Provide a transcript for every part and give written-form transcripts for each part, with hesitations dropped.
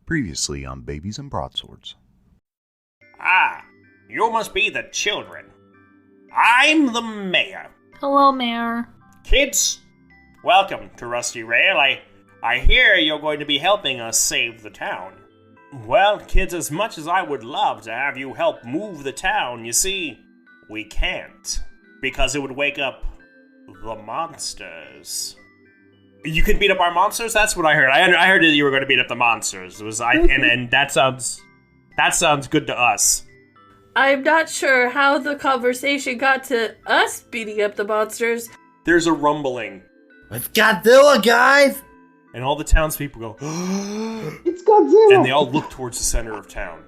Previously on Babies and Broadswords. Ah, you must be the children. I'm the mayor. Hello, Mayor. Kids, welcome to Rusty Rail. I hear you're going to be helping us save the town. Well, kids, as much as I would love to have you help move the town, you see, we can't. Because it would wake up the monsters. You can beat up our monsters? That's what I heard. I heard that you were going to beat up the monsters. And that sounds good to us. I'm not sure how the conversation got to us beating up the monsters. There's a rumbling. It's Godzilla, guys! And all the townspeople go, It's Godzilla! and they all look towards the center of town.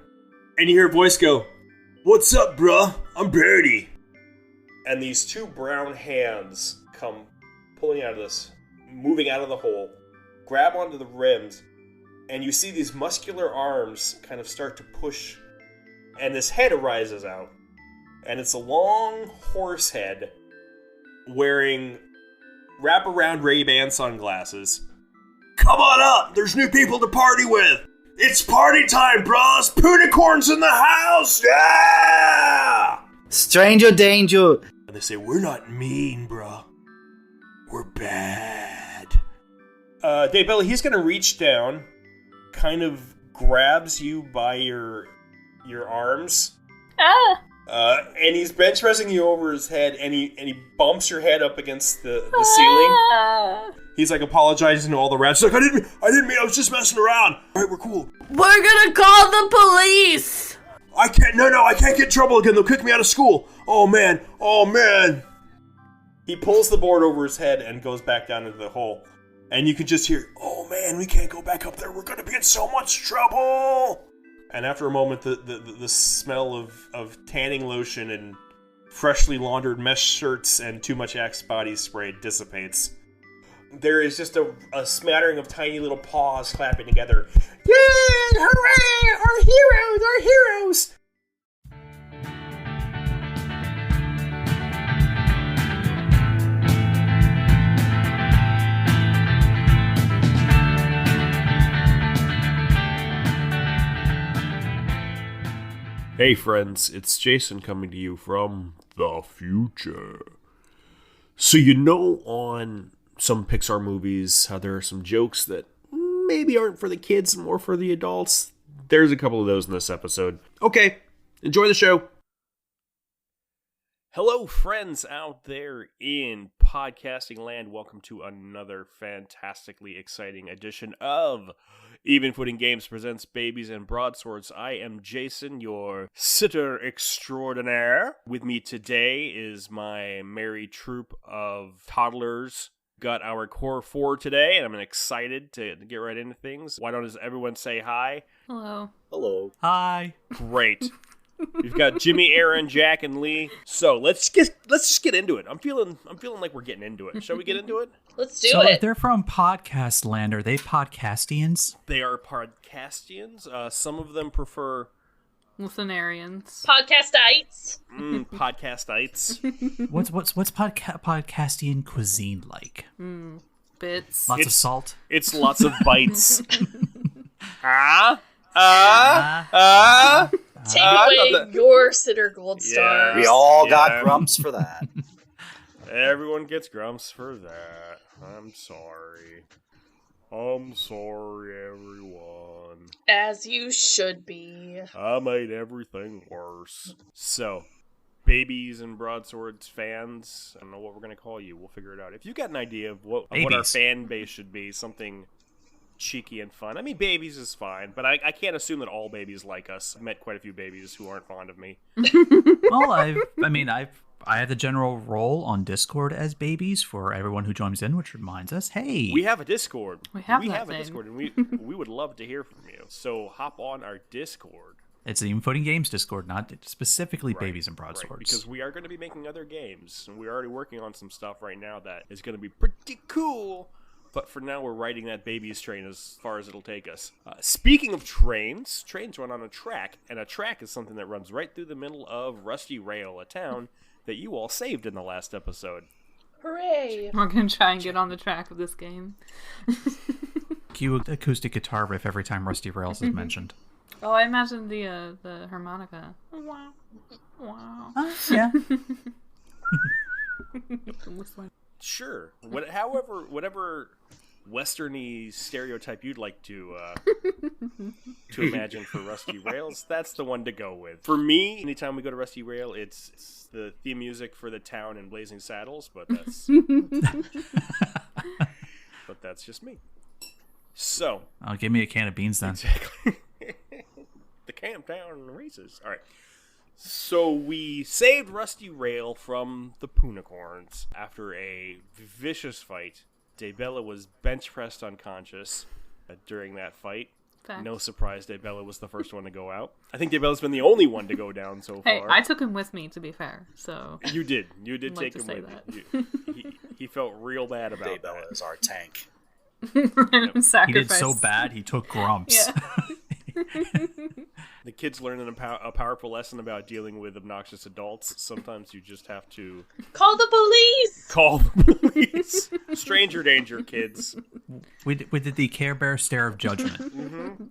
And you hear a voice go, "What's up, bruh? I'm Birdie." And these two brown hands come pulling out of this, moving out of the hole, grab onto the rims, and you see these muscular arms kind of start to push, and this head arises out. And it's a long horse head wearing wraparound Ray-Ban sunglasses. "Come on up! There's new people to party with! It's party time, bros! Punicorns in the house! Yeah!" Stranger danger! And they say, "We're not mean, bro. We're bad." Dave Billy, he's gonna reach down, kind of grabs you by your arms, and he's bench pressing you over his head, and he bumps your head up against the ceiling. He's like apologizing to all the rats. He's like, I didn't mean, I was just messing around. All right, we're cool. We're gonna call the police! I can't get in trouble again. They'll kick me out of school. Oh man. He pulls the board over his head and goes back down into the hole. And you can just hear, "Oh man, we can't go back up there. We're gonna be in so much trouble." And after a moment, the smell of tanning lotion and freshly laundered mesh shirts and too much Axe body spray dissipates. There is just a smattering of tiny little paws clapping together. Yay! Hooray! Our heroes! Hey friends, it's Jason coming to you from the future. So on some Pixar movies how there are some jokes that maybe aren't for the kids, more for the adults. There's a couple of those in this episode. Okay, enjoy the show. Hello friends out there in podcasting land. Welcome to another fantastically exciting edition of Even Footing Games presents Babies and Broadswords. I am Jason, your sitter extraordinaire. With me today is my merry troop of toddlers. Got our core 4 today, and I'm excited to get right into things. Why don't everyone say hi? Hello. Hello. Hi. Great. We've got Jimmy, Aaryn, Jack, and Lee. So let's just get into it. I'm feeling like we're getting into it. Shall we get into it? Let's do So it. if they're from podcast land, are they podcastians? They are podcastians. Some of them prefer Listenarians. Podcastites. Podcastites. What's podcastian cuisine like? Bits. Lots of salt. It's lots of bites. Take away your sitter gold star. We all got grumps for that. Everyone gets grumps for that. I'm sorry. Everyone. As you should be. I made everything worse. So, Babies and Broadswords fans, I don't know what we're going to call you. We'll figure it out. If you got an idea of what our fan base should be, something cheeky and fun. I mean, babies is fine, but I can't assume that all babies like us. I've met quite a few babies who aren't fond of me. Well, I have the general role on Discord as babies for everyone who joins in, which reminds us, hey, we have a Discord. We have a thing. Discord, and we would love to hear from you. So hop on our Discord. It's the Even Footing Games Discord, not specifically Right, Babies and Broadswords. right, because we are going to be making other games, and we're already working on some stuff right now that is going to be pretty cool. But for now, we're riding that babies train as far as it'll take us. Speaking of trains run on a track, and a track is something that runs right through the middle of Rusty Rail, a town that you all saved in the last episode. Hooray! We're gonna try and get on the track of this game. Cue acoustic guitar riff every time Rusty Rails is mentioned. Oh, I imagine the harmonica. Wow. Wow. Yeah. Sure. Whatever westerny stereotype you'd like to imagine for Rusty Rails, that's the one to go with. For me, anytime we go to Rusty Rail, it's the theme music for the town in Blazing Saddles, but that's just me. So, Give me a can of beans then. exactly. The Camp Town races. All right. So we saved Rusty Rail from the Punicorns after a vicious fight. Daybella was bench pressed unconscious during that fight. Fact. No surprise, Daybella was the first one to go out. I think Daybella's been the only one to go down so Hey, far. I took him with me, to be fair. So You did I'd like take to him say with you. He felt real bad about Daybella that. is our tank. random sacrifice. He did so bad, he took Grumps. Yeah. The kids learning a powerful lesson about dealing with obnoxious adults. Sometimes you just have to Call the police! call the police. Stranger danger, kids. We did the Care Bear stare of judgment. Mm-hmm.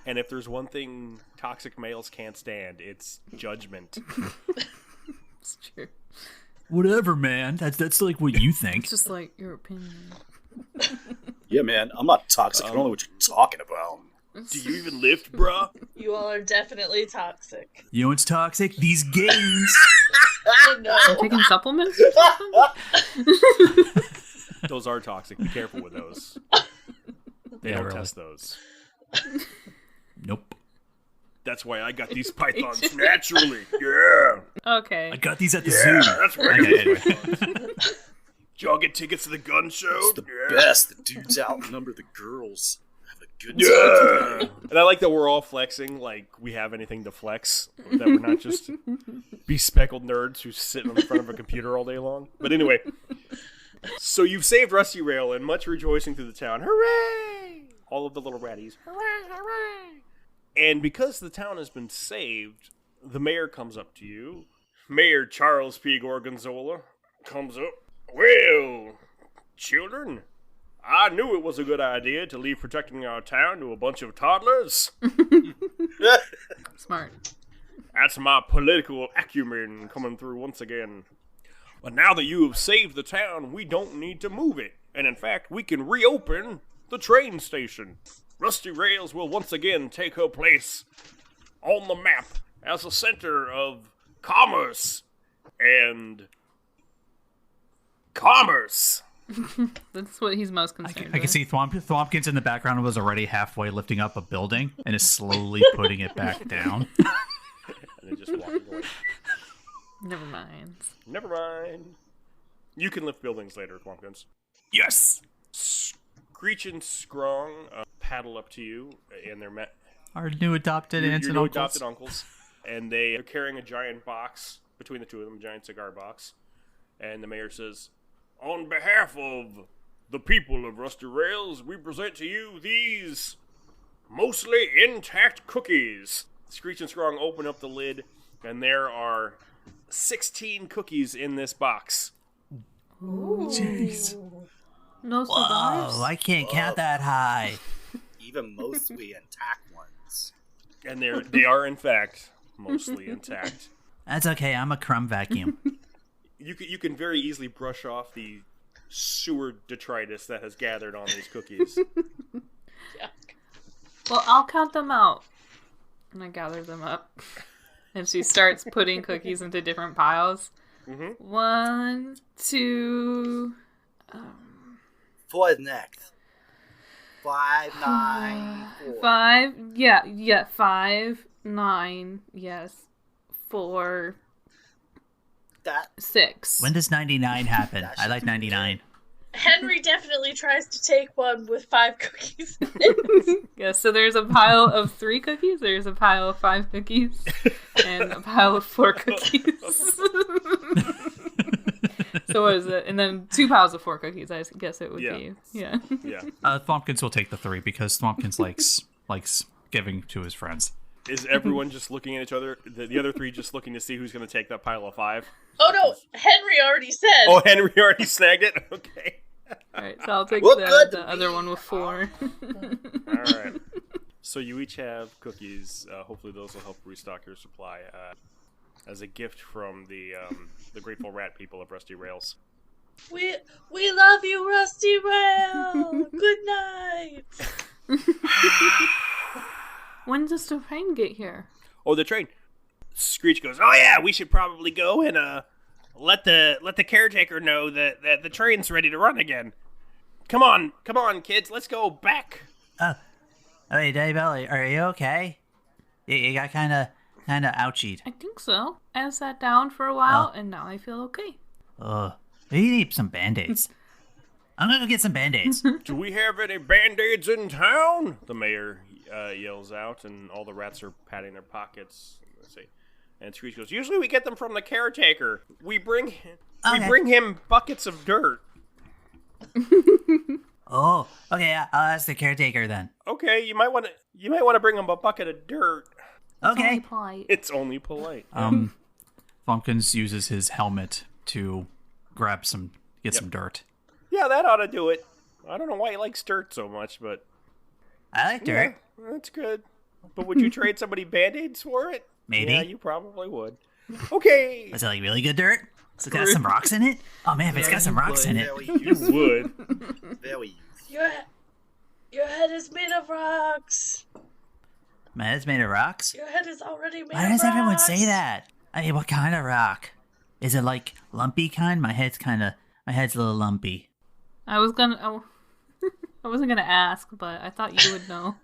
And if there's one thing toxic males can't stand, it's judgment. It's true. Whatever, man. That's like what you think. It's just like your opinion. Yeah, man, I'm not toxic. I don't know what you're talking about. Do you even lift, bruh? You all are definitely toxic. You know what's toxic? These games. Oh no. Are you taking supplements or something? Those are toxic. Be careful with those. They Yeah, don't really. test those. Nope. That's why I got these pythons naturally. Yeah. Okay. I got these at the Yeah, zoo. that's where Okay, I anyway. Did y'all get tickets to the gun show? It's the Yeah. best. The dudes outnumber the girls. Have a good Yeah. time. And I like that we're all flexing like we have anything to flex. That we're not just bespeckled nerds who sit in front of a computer all day long. But anyway, so you've saved Rusty Rail and much rejoicing through the town. Hooray! All of the little ratties. Hooray, hooray! And because the town has been saved, the mayor comes up to you. Mayor Charles P. Gorgonzola comes up. Well, children, I knew it was a good idea to leave protecting our town to a bunch of toddlers. Smart. That's my political acumen coming through once again. But now that you have saved the town, we don't need to move it. And in fact, we can reopen the train station. Rusty Rails will once again take her place on the map as a center of commerce and commerce. That's what he's most concerned I can with. see Thwompkins in the background was already halfway lifting up a building and is slowly putting it back down. And then just walking away. Never mind. Never mind. You can lift buildings later, Thwompkins. Yes! Screech and Scrong paddle up to you, and they're met. Our new adopted Your aunts and new uncles. adopted uncles, and they are carrying a giant box between the two of them, a giant cigar box. And the mayor says, "On behalf of the people of Rusty Rails, we present to you these mostly intact cookies." Screech and Scrong open up the lid, and there are 16 cookies in this box. Jeez. No cigars? Oh, I can't count that high. Even mostly intact ones. And they are, in fact, mostly intact. That's okay, I'm a crumb vacuum. You can very easily brush off the sewer detritus that has gathered on these cookies. Well, I'll count them out. And I gather them up. And she starts putting cookies into different piles. Mhm. 1, 2... For next. 5, 9, 4. 5, yeah, 5, 9, yes, 4, That 6. When does 99 happen? I like 99. Henry definitely tries to take one with 5 cookies in it. Yeah, so there's a pile of 3 cookies, there's a pile of 5 cookies, and a pile of 4 cookies. So what is it? And then 2 piles of 4 cookies, I guess it would be. Yeah. Yeah. Thwompkins will take the 3 because Thwompkins likes giving to his friends. Is everyone just looking at each other? The other 3 just looking to see who's going to take that pile of 5? Oh no, Henry already said. Oh, Henry already snagged it? Okay. Alright, so I'll take What good the to other me? one with 4. Alright. So you each have cookies. Hopefully those will help restock your supply as a gift from the grateful rat people of Rusty Rails. We love you, Rusty Rail. Good night. When does the train get here? Oh, the train. Screech goes, oh yeah, we should probably go and let the caretaker know that the train's ready to run again. Come on, kids, let's go back. Hey, Daybell, are you okay? You got kind of ouchied. I think so. I sat down for a while, and now I feel okay. You need some Band-Aids. I'm gonna go get some Band-Aids. Do we have any Band-Aids in town? The mayor yells out, and all the rats are patting their pockets. And Screech goes, usually we get them from the caretaker. We bring him buckets of dirt. Oh, okay, I'll ask the caretaker then. Okay, you might want to bring him a bucket of dirt. Okay. Polite. It's only polite. Funkins uses his helmet to get some dirt. Yeah, that ought to do it. I don't know why he likes dirt so much, but I like dirt. yeah, that's good. But would you trade somebody Band-Aids for it? Maybe. Yeah, you probably would. Okay. Is it like really good dirt? Has it got some rocks in it? Oh man, if it's got some rocks in it. You would. Very Your head is made of rocks. My head's made of rocks? Your head is already made of Why rocks. does everyone say that? I mean, what kind of rock? Is it like lumpy kind? My head's a little lumpy. I wasn't gonna ask, but I thought you would know.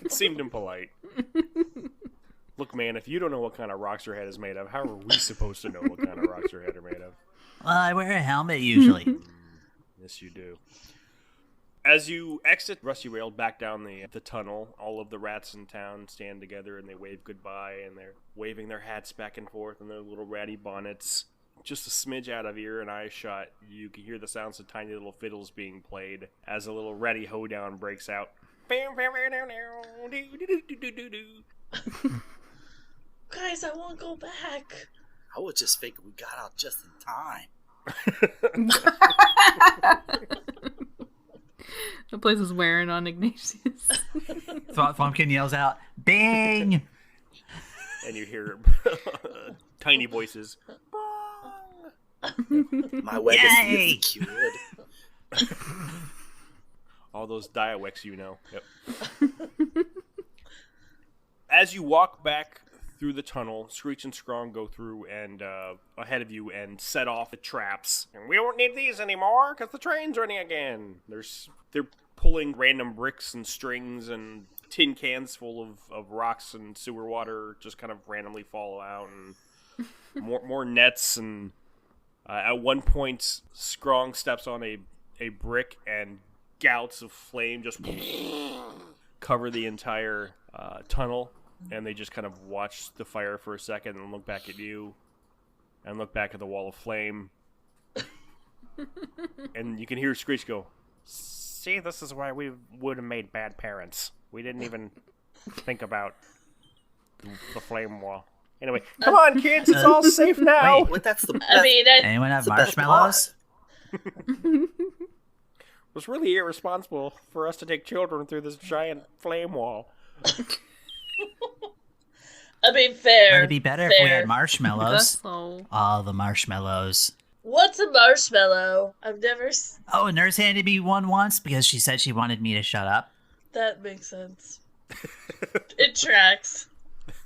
It seemed impolite. Look, man, if you don't know what kind of rocks your head is made of, how are we supposed to know what kind of rocks your head are made of? Well, I wear a helmet usually. Yes, you do. As you exit Rusty Rail back down the tunnel, all of the rats in town stand together and they wave goodbye, and they're waving their hats back and forth in their little ratty bonnets. Just a smidge out of ear and eye shot, you can hear the sounds of tiny little fiddles being played as a little ratty hoedown breaks out. Guys, I want to go back. I was just thinking we got out just in time. The place is wearing on Ignatius. Thumpkin yells out, "Bing!" And you hear tiny voices. My wagon Yay! is cured. All those dialects you know. Yep. As you walk back through the tunnel, Screech and Scrong go through and ahead of you and set off the traps. And we don't need these anymore because the train's running again. They're pulling random bricks and strings and tin cans full of rocks and sewer water just kind of randomly fall out, and more nets. And at one point, Scrong steps on a brick and gouts of flame just cover the entire tunnel. And they just kind of watch the fire for a second and look back at you and look back at the wall of flame. And you can hear Screech go, see, this is why we would have made bad parents. We didn't even think about the flame wall. Anyway, come on, kids, it's all safe now. Wait, that's the best. I mean, Anyone have the best marshmallows? It was really irresponsible for us to take children through this giant flame wall. I mean, fair. It'd be better if we had marshmallows. So All the marshmallows. What's a marshmallow? I've never. Oh, a nurse handed me one once because she said she wanted me to shut up. That makes sense. It tracks.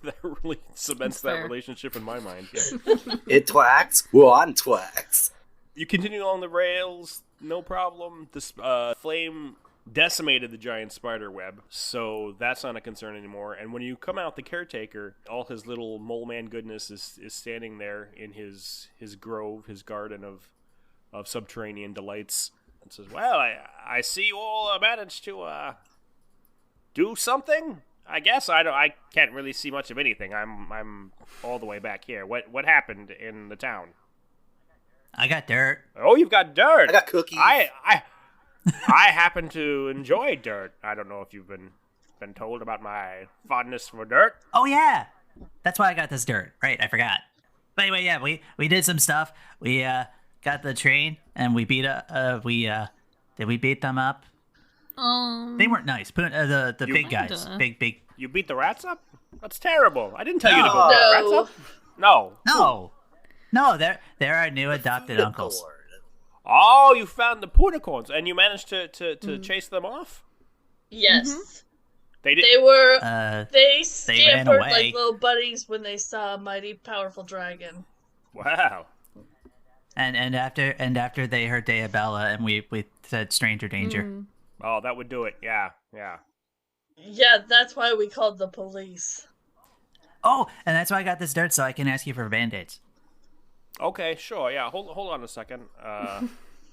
That really cements That's that fair. relationship in my mind. Yeah. It twacks. One twacks. You continue along the rails, no problem. This flame decimated the giant spider web, so that's not a concern anymore. And when you come out, the caretaker, all his little mole man goodness is standing there in his grove, his garden of subterranean delights, and says, well, I see you all managed to do something. I guess I can't really see much of anything. I'm all the way back here. What happened in the town? I got dirt. Oh, you've got dirt. I got cookies. I happen to enjoy dirt. I don't know if you've been told about my fondness for dirt. Oh yeah, that's why I got this dirt. Right, I forgot. But anyway, yeah, we did some stuff. We got the train and we beat did we beat them up? They weren't nice. The big guys, kinda. big. You beat the rats up? That's terrible. I didn't tell you to beat the rats up. No. No, they're our new adopted uncles. Oh, you found the Punicorns and you managed to chase them off? Yes. They did. They were. They ran scampered away. like little bunnies when they saw a mighty powerful dragon. Wow. And after they heard Diabella and we said stranger danger. Oh, that would do it. Yeah. Yeah, that's why we called the police. Oh, and that's why I got this dirt so I can ask you for band-aids. Okay, sure. Yeah, hold on a second.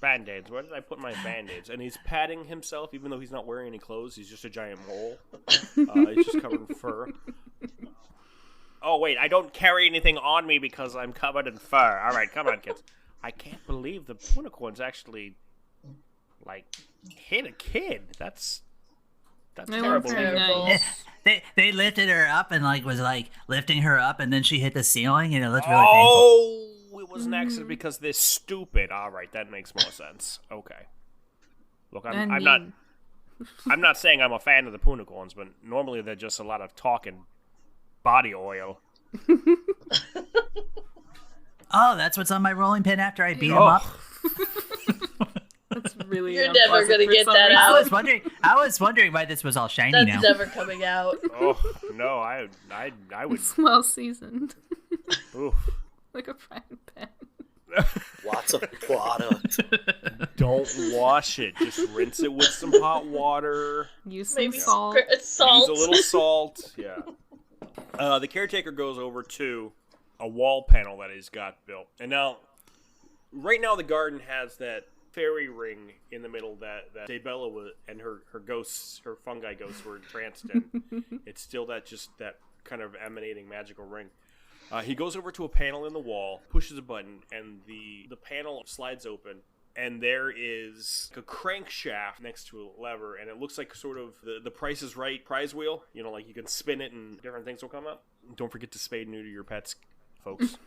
Band-aids. Where did I put my band-aids? And he's patting himself, even though he's not wearing any clothes. He's just a giant mole. He's just covered in fur. Oh, wait, I don't carry anything on me because I'm covered in fur. All right, come on, kids. I can't believe the Punicorns actually, hit a kid. That's They terrible. weren't very Terrible. nice. They lifted her up and was lifting her up and then she hit the ceiling and it looked really painful. Oh, it was an accident because they're stupid. All right, that makes more sense. Okay. Look, I'm not saying I'm a fan of the Punicorns, but normally they're just a lot of talk and body oil. Oh, that's what's on my rolling pin after I beat him Oh. up. That's really You're never unpleasant gonna for get some that reason. out. I was wondering why this was all shiny That's now. never coming out. Oh no, I would. It's well seasoned. Oof. Like a frying pan. Lots of product. Don't wash it. Just rinse it with some hot water. Use some Maybe salt. salt. Use a little salt. Yeah. The caretaker goes over to a wall panel that he's got built, and right now the garden has that fairy ring in the middle that Daybella and her ghosts, her fungi ghosts, were entranced in. It's still that kind of emanating magical ring. He goes over to a panel in the wall, pushes a button, and the panel slides open, and there is a crankshaft next to a lever, and it looks like sort of the Price is Right prize wheel. You know, like you can spin it and different things will come up. Don't forget to spay and neuter your pets, folks.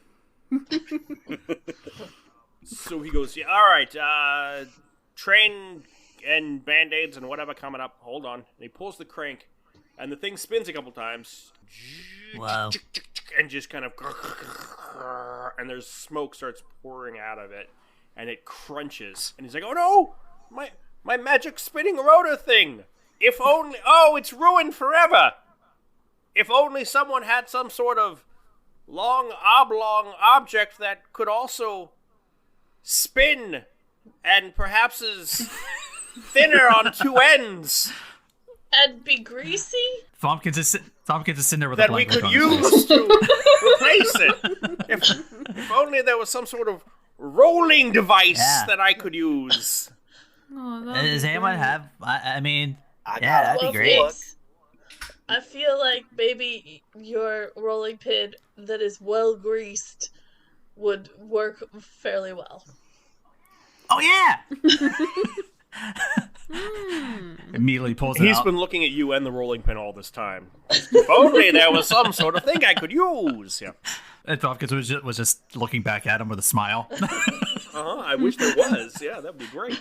So he goes, yeah, all right, train and band-aids and whatever coming up. Hold on. And he pulls the crank, and the thing spins a couple times. Wow. And just kind of, and there's smoke starts pouring out of it, and it crunches. And he's like, oh no, my magic spinning rotor thing. If only, it's ruined forever. If only someone had some sort of long oblong object that could also spin and perhaps is thinner on two ends And be greasy? Thompkins is sitting there with that a we blank could look on his face. use to replace it. If only there was some sort of rolling device Yeah. that I could use. Oh, that Does would be anyone great. have? I mean, I yeah, got that'd be Well, great. thanks. I feel like maybe your rolling pin that is well greased would work fairly well. Oh yeah! Immediately pulls it He's out. been looking at you and the rolling pin all this time. If only there was some sort of thing I could use. Yeah. And Thompkins was just looking back at him with a smile. I wish there was. Yeah, that'd be great.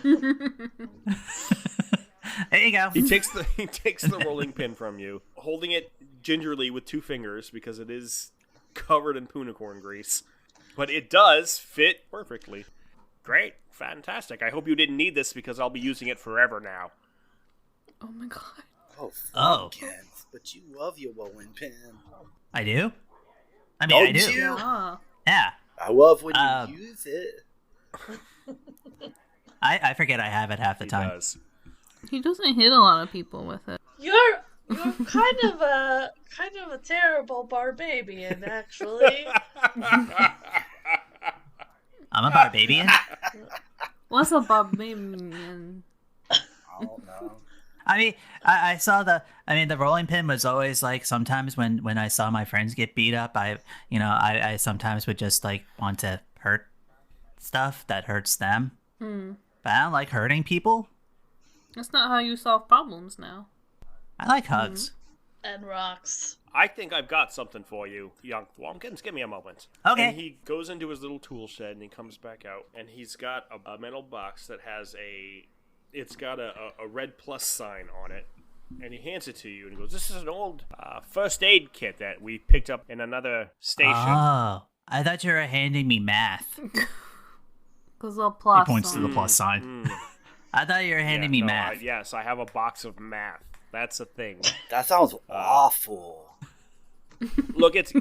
There you go. He takes the rolling pin from you, holding it gingerly with two fingers because it is covered in punicorn grease. But it does fit perfectly. Great. Fantastic. I hope you didn't need this because I'll be using it forever now. Oh my god. Oh, Oh. Kenneth, but you love your rolling pin. I do. I mean, I Don't do. you? Yeah. Yeah. I love when you use it. I forget I have it half the He time. does. He doesn't hit a lot of people with it. You're kind of a terrible barbarian, actually. I'm a barbarian. What's a barbarian? I don't know. I mean, I saw the rolling pin was always like sometimes when I saw my friends get beat up, I sometimes would just like want to hurt stuff that hurts them. But I don't like hurting people. That's not how you solve problems now. I like hugs. and rocks. I think I've got something for you, young Thwompkins. Give me a moment. Okay. And he goes into his little tool shed and he comes back out and he's got a metal box that has it's got a red plus sign on it. And he hands it to you and he goes, "This is an old first aid kit that we picked up in another station." Oh, I thought you were handing me math. Because a plus. He points to the sign. plus sign. I thought you were handing me math. Yes, I have a box of math. That's a thing. That sounds awful. Look, it's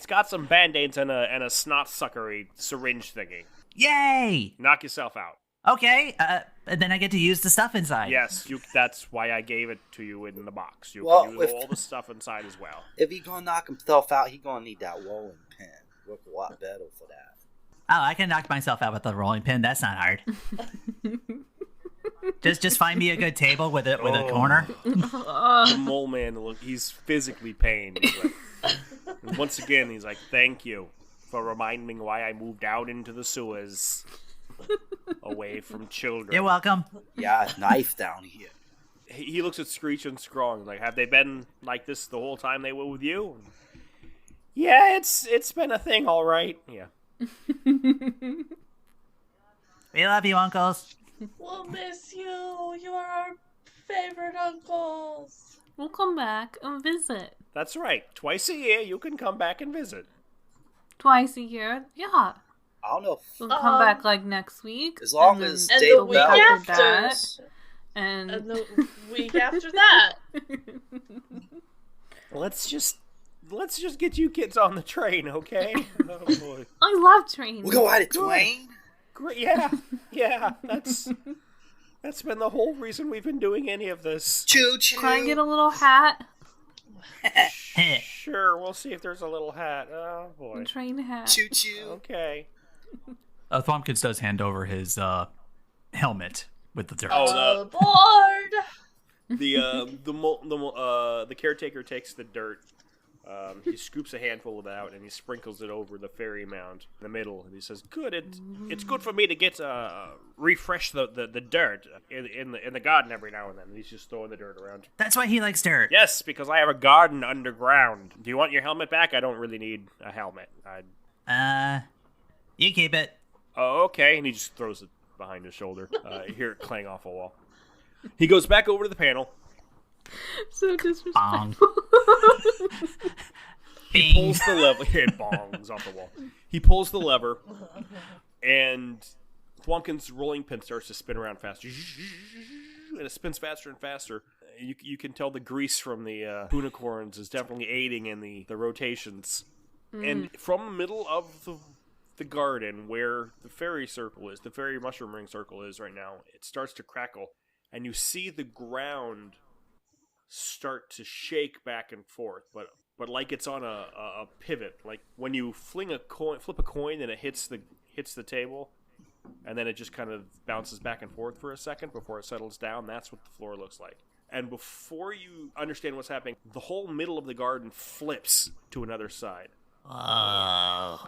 got some band-aids and a snot suckery syringe thingy. Yay! Knock yourself out. Okay, and then I get to use the stuff inside. Yes, that's why I gave it to you in the box. You Well, can use all the stuff inside as well. If he gonna knock himself out, he gonna need that rolling pin. Work a lot better for that. Oh, I can knock myself out with the rolling pin. That's not hard. just find me a good table with a corner. The mole man, look, he's physically pained. He's like, and once again, he's like, "Thank you for reminding me why I moved out into the sewers, away from children." You're welcome. Yeah, knife down here. He looks at Screech and Scrong, like, "Have they been like this the whole time they were with you?" "Yeah, it's been a thing, all right." Yeah. We love you, uncles. We'll miss you. You are our favorite uncles. We'll come back and visit. That's right. Twice a year, you can come back and visit. Twice a year? Yeah. I don't know. We'll come back like next week. As long and then as And Dave the week Bell- after. that. And And the week after that. Let's just get you kids on the train, okay? Oh boy. I love trains. We'll go at it, Twain. Great. Yeah. That's been the whole reason we've been doing any of this. Choo choo. Can I get a little hat? Sure, we'll see if there's a little hat. Oh boy. A train hat. Choo choo. Okay. Thwompkins does hand over his helmet with the dirt. Oh, Aboard! the caretaker takes the dirt. He scoops a handful of it out and he sprinkles it over the ferry mound in the middle. And he says, "Good, it's good for me to get refresh the dirt in the garden every now and then." And he's just throwing the dirt around. That's why he likes dirt. Yes, because I have a garden underground. Do you want your helmet back? I don't really need a helmet. You keep it. Oh, okay. And he just throws it behind his shoulder. You hear it clang off a wall. He goes back over to the panel. So disrespectful. Bong. He pulls the lever. It bongs off the wall. He pulls the lever, and Thwompkins' rolling pin starts to spin around faster. And it spins faster and faster. You can tell the grease from the unicorns is definitely aiding in the rotations. And from the middle of the garden, where the fairy circle is, the fairy mushroom ring circle is right now, it starts to crackle. And you see the ground start to shake back and forth, but like it's on a pivot, like when you flip a coin and it hits the table, and then it just kind of bounces back and forth for a second before it settles down. That's what the floor looks like. And before you understand what's happening, the whole middle of the garden flips to another side. Oh.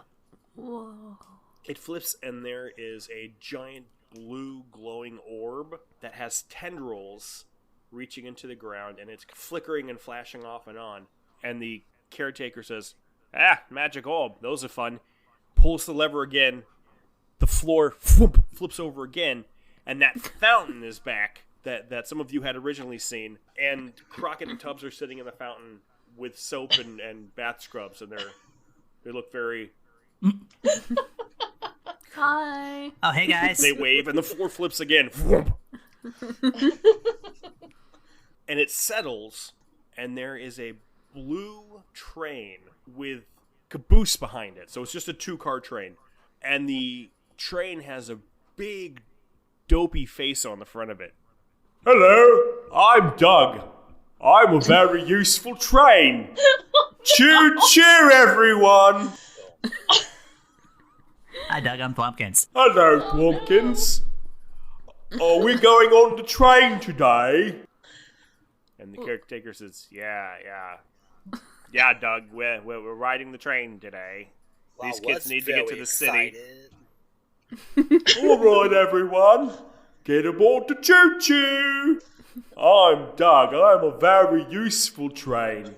Whoa. It flips, and there is a giant blue glowing orb that has tendrils reaching into the ground, and it's flickering and flashing off and on. And the caretaker says, "Magic orb, those are fun." Pulls the lever again, the floor flips over again, and that fountain is back that some of you had originally seen. And Crockett and Tubbs are sitting in the fountain with soap and bath scrubs, and they look very... Hi. Oh, hey guys. They wave, and the floor flips again. And it settles, and there is a blue train with caboose behind it. So it's just a 2-car train. And the train has a big, dopey face on the front of it. "Hello, I'm Doug. I'm a very useful train. Choo-choo, everyone." Hi, Doug. I'm Thwompkins. "Hello, Thwompkins. Are we going on the train today?" And the caretaker says, Yeah, Doug, we're riding the train today. These kids need to get to the city. Excited. "All right, everyone. Get aboard the choo-choo! I'm Doug. I'm a very useful train.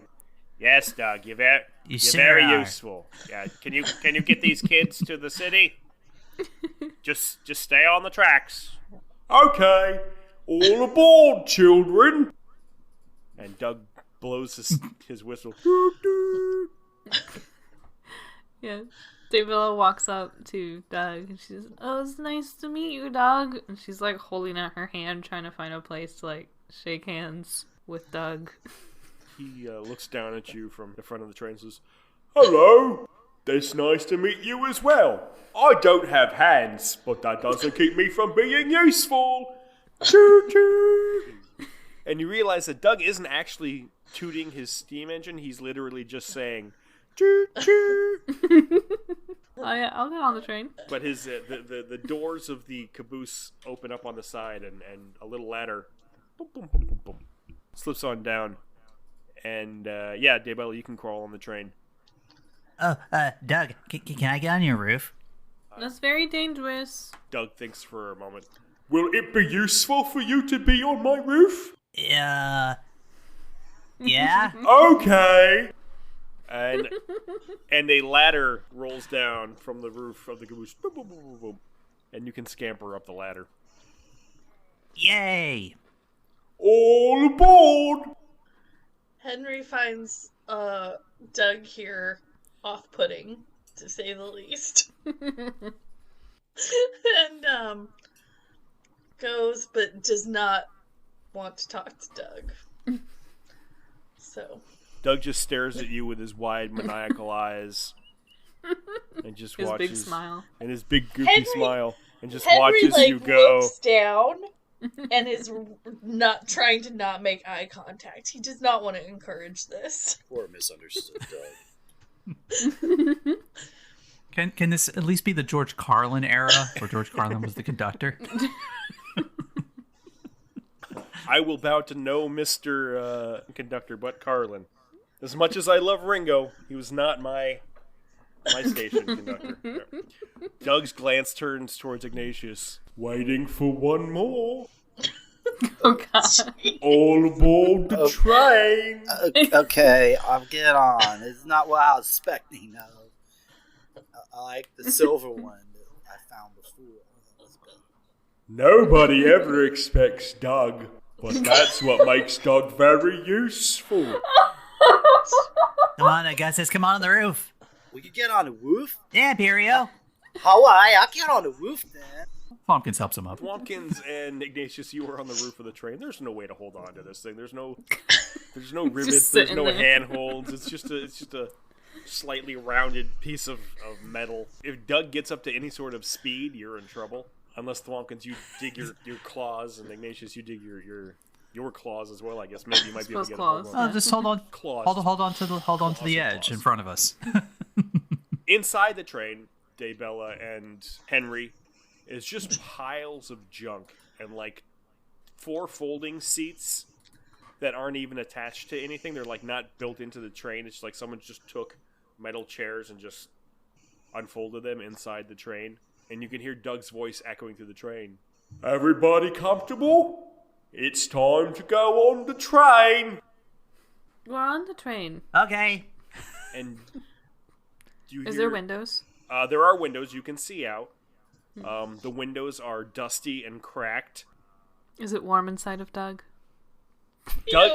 Yes, Doug, you're very useful. Yeah, can you get these kids to the city? Just stay on the tracks. Okay, all aboard, children. And Doug blows his whistle. Yeah. Daybella walks up to Doug and she says, "Oh, it's nice to meet you, Doug." And she's like holding out her hand, trying to find a place to like shake hands with Doug. He looks down at you from the front of the train and says, "Hello, it's nice to meet you as well. I don't have hands, but that doesn't keep me from being useful. Choo-choo." And you realize that Doug isn't actually tooting his steam engine. He's literally just saying, choo-choo. Oh yeah, I'll get on the train. But his the doors of the caboose open up on the side, and a little ladder boom, boom, boom, boom, boom, slips on down. And yeah, Daybella, you can crawl on the train. Oh, Doug, can I get on your roof? That's very dangerous. Doug thinks for a moment. Will it be useful for you to be on my roof? Yeah. Okay. And a ladder rolls down from the roof of the caboose. Boom, boom, boom, boom, boom. And you can scamper up the ladder. Yay! All aboard! Henry finds Doug here off-putting, to say the least. And goes, but does not want to talk to Doug. So Doug just stares at you with his wide, maniacal eyes, and just His watches. big smile. And his big, goofy Henry- smile, and just Henry watches you go. looks down and is not trying to not make eye contact. He does not want to encourage this. Poor misunderstood Doug. Can this at least be the George Carlin era, where George Carlin was the conductor? I will bow to no Mr. Conductor but Carlin. As much as I love Ringo, he was not my station conductor. Doug's glance turns towards Ignatius. Waiting for one more. Oh god. All aboard the train. Okay, I'll get on. It's not what I was expecting, though. I like the silver one that I found before. Nobody ever expects Doug, but that's what makes Doug very useful. Come on, Augustus, come on the roof. We could get on the roof? Yeah, Imperio. Alright, I'll get on the roof then. Tompkins helps him up. Tompkins and Ignatius, you were on the roof of the train. There's no way to hold on to this thing. There's no rivets. There's no handholds. It's just a slightly rounded piece of metal. If Doug gets up to any sort of speed, you're in trouble. Unless Tompkins, you dig your claws, and Ignatius, you dig your claws as well. I guess maybe you might be able to get Claws. a hold on. Oh, just hold on. Claws. Hold on to the edge claws. in front of us. Inside the train, Daybella and Henry is just piles of junk and like 4 folding seats that aren't even attached to anything. They're like not built into the train. It's like someone just took metal chairs and just unfolded them inside the train. And you can hear Doug's voice echoing through the train. Everybody comfortable? It's time to go on the train. We're on the train. Okay. And you Is hear, there windows? There are windows. You can see out. The windows are dusty and cracked. Is it warm inside of Doug? Doug,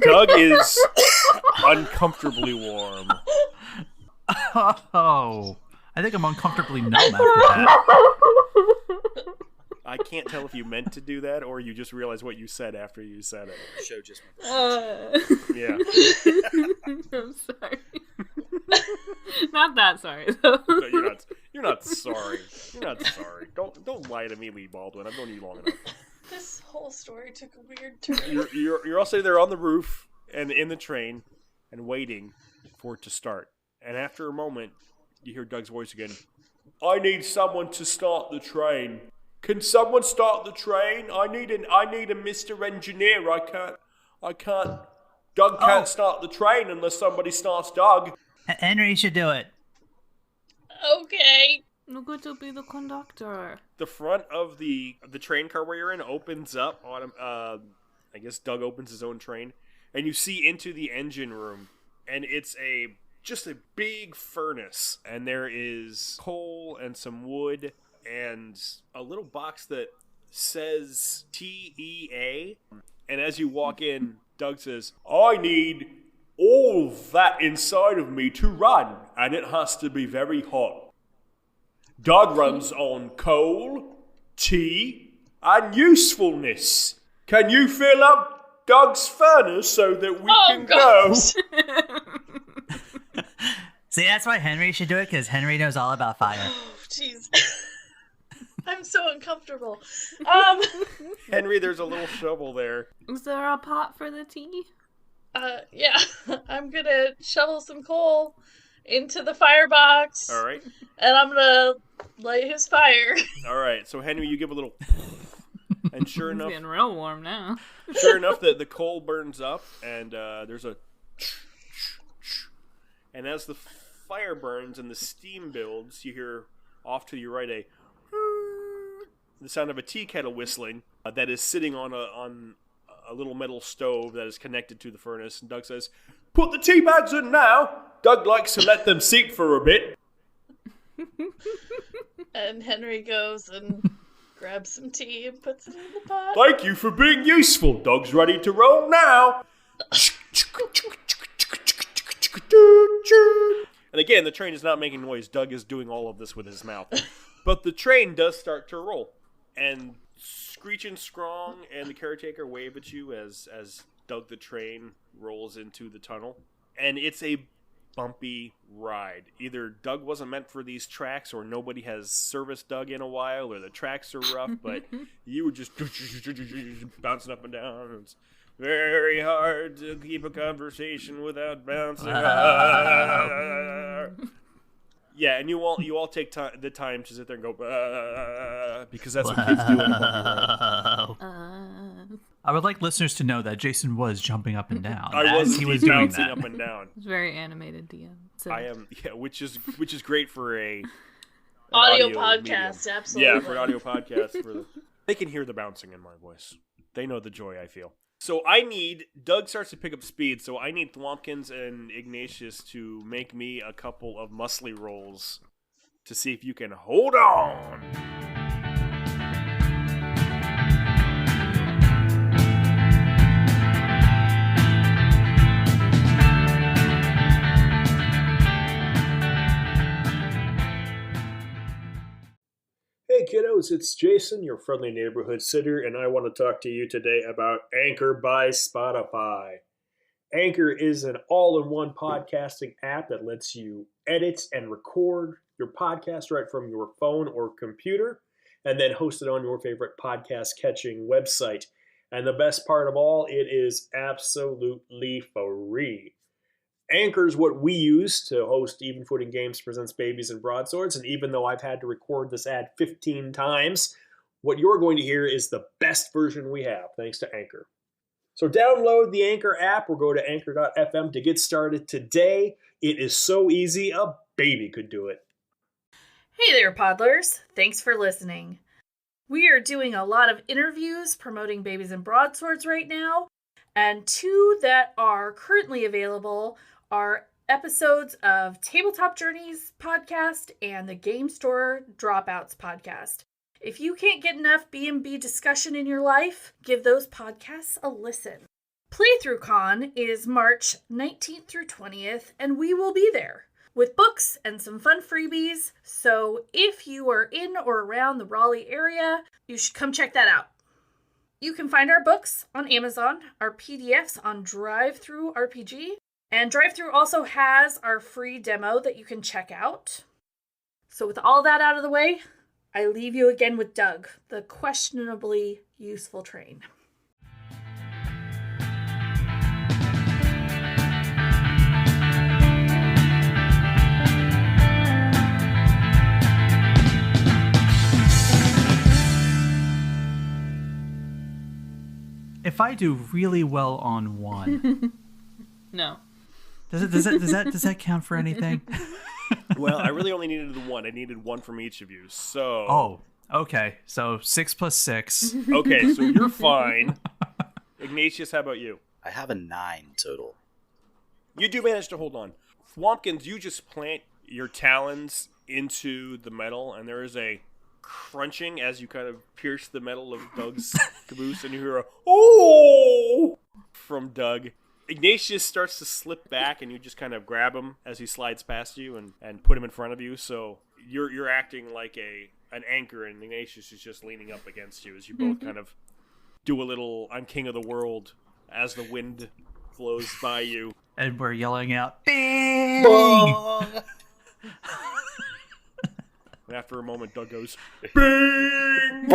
Doug is uncomfortably warm. Oh, I think I'm uncomfortably numb after that. I can't tell if you meant to do that or you just realized what you said after you said it. The show just went. Yeah. I'm sorry. Not that sorry though. No, you're not sorry. You're not sorry. Don't lie to me, Lee Baldwin. I've known you long enough. This whole story took a weird turn. You're all sitting there on the roof and in the train and waiting for it to start. And after a moment, you hear Doug's voice again. I need someone to start the train. Can someone start the train? I need a Mr. Engineer. I can't. Doug can't start the train unless somebody starts Doug. Henry should do it. Okay. I'm going to be the conductor. The front of the train car where you're in opens up. I guess Doug opens his own train, and you see into the engine room, and it's just a big furnace, and there is coal and some wood and a little box that says TEA. And as you walk in, Doug says, "I need all that inside of me to run, and it has to be very hot. Doug runs on coal, tea, and usefulness. Can you fill up Doug's furnace so that we can go?" See, that's why Henry should do it, because Henry knows all about fire. Oh, jeez. I'm so uncomfortable. Henry, there's a little shovel there. Is there a pot for the tea? Yeah. I'm gonna shovel some coal into the firebox. All right. And I'm gonna light his fire. All right. So Henry, you give a little, and sure It's enough, getting real warm now. the coal burns up, and there's a, and as the fire burns and the steam builds, you hear off to your right the sound of a tea kettle whistling that is sitting on a little metal stove that is connected to the furnace. And Doug says, "Put the tea bags in now. Doug likes to let them seep for a bit." And Henry goes and grabs some tea and puts it in the pot. "Thank you for being useful. Doug's ready to roll now." And again, the train is not making noise. Doug is doing all of this with his mouth. But the train does start to roll. And Screech and Strong and the caretaker wave at you as Doug the train rolls into the tunnel. And it's a bumpy ride. Either Doug wasn't meant for these tracks, or nobody has serviced Doug in a while, or the tracks are rough, but you were just bouncing up and down. It's very hard to keep a conversation without bouncing. Yeah, and you all take the time to sit there and go, because that's what kids do in a bumpy ride. I would like listeners to know that Jason was jumping up and down. He was doing bouncing that. up and down. It's very animated, DM. So. I am, which is great for an audio medium. podcast, absolutely. Yeah, for an audio podcast, they can hear the bouncing in my voice. They know the joy I feel. So Doug starts to pick up speed, so I need Thwompkins and Ignatius to make me a couple of muscly rolls to see if you can hold on. Hey kiddos, it's Jason, your friendly neighborhood sitter, and I want to talk to you today about Anchor by Spotify. Anchor is an all-in-one podcasting app that lets you edit and record your podcast right from your phone or computer, and then host it on your favorite podcast-catching website. And the best part of all, it is absolutely free. Anchor is what we use to host Even Footing Games Presents Babies and Broadswords, and even though I've had to record this ad 15 times, what you're going to hear is the best version we have, thanks to Anchor. So download the Anchor app or go to anchor.fm to get started today. It is so easy, a baby could do it. Hey there, Podlers. Thanks for listening. We are doing a lot of interviews promoting Babies and Broadswords right now, and two that are currently available are episodes of Tabletop Journeys podcast and the Game Store Dropouts podcast. If you can't get enough B&B discussion in your life, give those podcasts a listen. Playthrough Con is March 19th through 20th, and we will be there with books and some fun freebies. So if you are in or around the Raleigh area, you should come check that out. You can find our books on Amazon, our PDFs on Drive-Thru RPG, and Drive-Thru also has our free demo that you can check out. So with all that out of the way, I leave you again with Doug, the questionably useful train. If I do really well on one, No. does that count for anything? Well, I really only needed the one. I needed one from each of you. So. Oh, okay. So 6 plus 6. Okay, so you're fine. Ignatius, how about you? I have a 9 total. You do manage to hold on. Thwompkins, you just plant your talons into the metal, and there is a crunching as you kind of pierce the metal of Doug's caboose, and you hear a "oh" from Doug. Ignatius starts to slip back, and you just kind of grab him as he slides past you and put him in front of you. So you're acting like an anchor, and Ignatius is just leaning up against you as you both kind of do a little "I'm king of the world" as the wind flows by you. And we're yelling out, "Bing!" And after a moment, Doug goes, "Bing!"